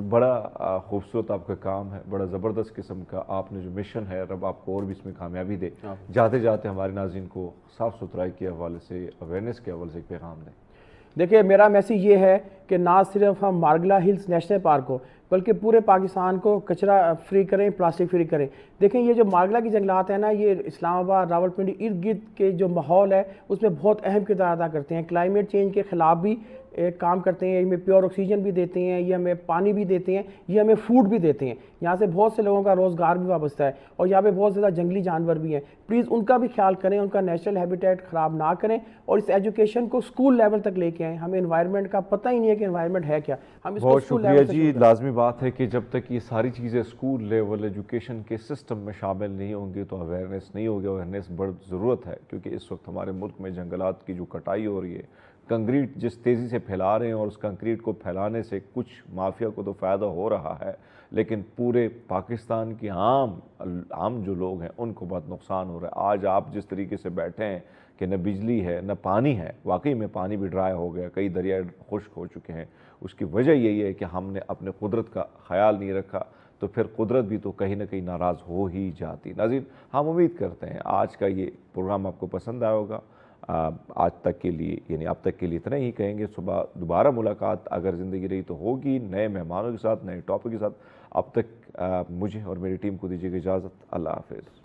بڑا خوبصورت آپ کا کام ہے, بڑا زبردست قسم کا آپ نے جو مشن ہے, رب آپ کو اور بھی اس میں کامیابی دے. جاتے جاتے ہمارے ناظرین کو صاف ستھرائی کے حوالے سے, اویئرنیس کے حوالے سے ایک پیغام دیں. دیکھیں میرا میسیج یہ ہے کہ نہ صرف ہم مارگلا ہلز نیشنل پارک کو بلکہ پورے پاکستان کو کچرا فری کریں, پلاسٹک فری کریں. دیکھیں یہ جو مارگلا کی جنگلات ہیں نا, یہ اسلام آباد, راولپنڈی ارد گرد کے جو ماحول ہے اس میں بہت اہم کردار ادا کرتے ہیں. کلائمیٹ چینج کے خلاف بھی کام کرتے ہیں, یہ ہمیں پیور آکسیجن بھی دیتے ہیں, یہ ہمیں پانی بھی دیتے ہیں, یہ ہمیں فوڈ بھی دیتے ہیں. یہاں سے بہت سے لوگوں کا روزگار بھی وابستہ ہے, اور یہاں پہ بہت زیادہ جنگلی جانور بھی ہیں. پلیز ان کا بھی خیال کریں, ان کا نیچرل ہیبیٹیٹ خراب نہ کریں, اور اس ایجوکیشن کو اسکول لیول تک لے کے آئیں. ہمیں انوائرمنٹ کا پتہ ہی نہیں ہے کہ انوائرمنٹ ہے کیا. ہم اس کو بہت اسکول شکریہ لیول سے جی. لازمی بات ہے کہ جب تک یہ ساری چیزیں اسکول لیول ایجوکیشن کے سسٹم میں شامل نہیں ہوں گی تو اویئرنیس نہیں ہوگی. اویئرنیس بڑی ضرورت ہے, کیونکہ اس وقت ہمارے ملک میں جنگلات کی جو کٹائی ہو رہی ہے, کنکریٹ جس تیزی سے پھیلا رہے ہیں, اور اس کنکریٹ کو پھیلانے سے کچھ مافیا کو تو فائدہ ہو رہا ہے, لیکن پورے پاکستان کی عام جو لوگ ہیں ان کو بہت نقصان ہو رہا ہے. آج آپ جس طریقے سے بیٹھے ہیں کہ نہ بجلی ہے نہ پانی ہے, واقعی میں پانی بھی ڈرائی ہو گیا, کئی دریا خشک ہو چکے ہیں. اس کی وجہ یہی ہے کہ ہم نے اپنے قدرت کا خیال نہیں رکھا, تو پھر قدرت بھی تو کہیں نہ کہیں ناراض ہو ہی جاتی. ناظرین, ہم امید کرتے ہیں آج کا یہ پروگرام آپ کو پسند آیا ہوگا. آج تک کے لیے یعنی اب تک کے لیے اتنا ہی کہیں گے. صبح دوبارہ ملاقات اگر زندگی رہی تو ہوگی, نئے مہمانوں کے ساتھ, نئے ٹاپک کے ساتھ. اب تک مجھے اور میری ٹیم کو دیجیے گا اجازت. اللہ حافظ.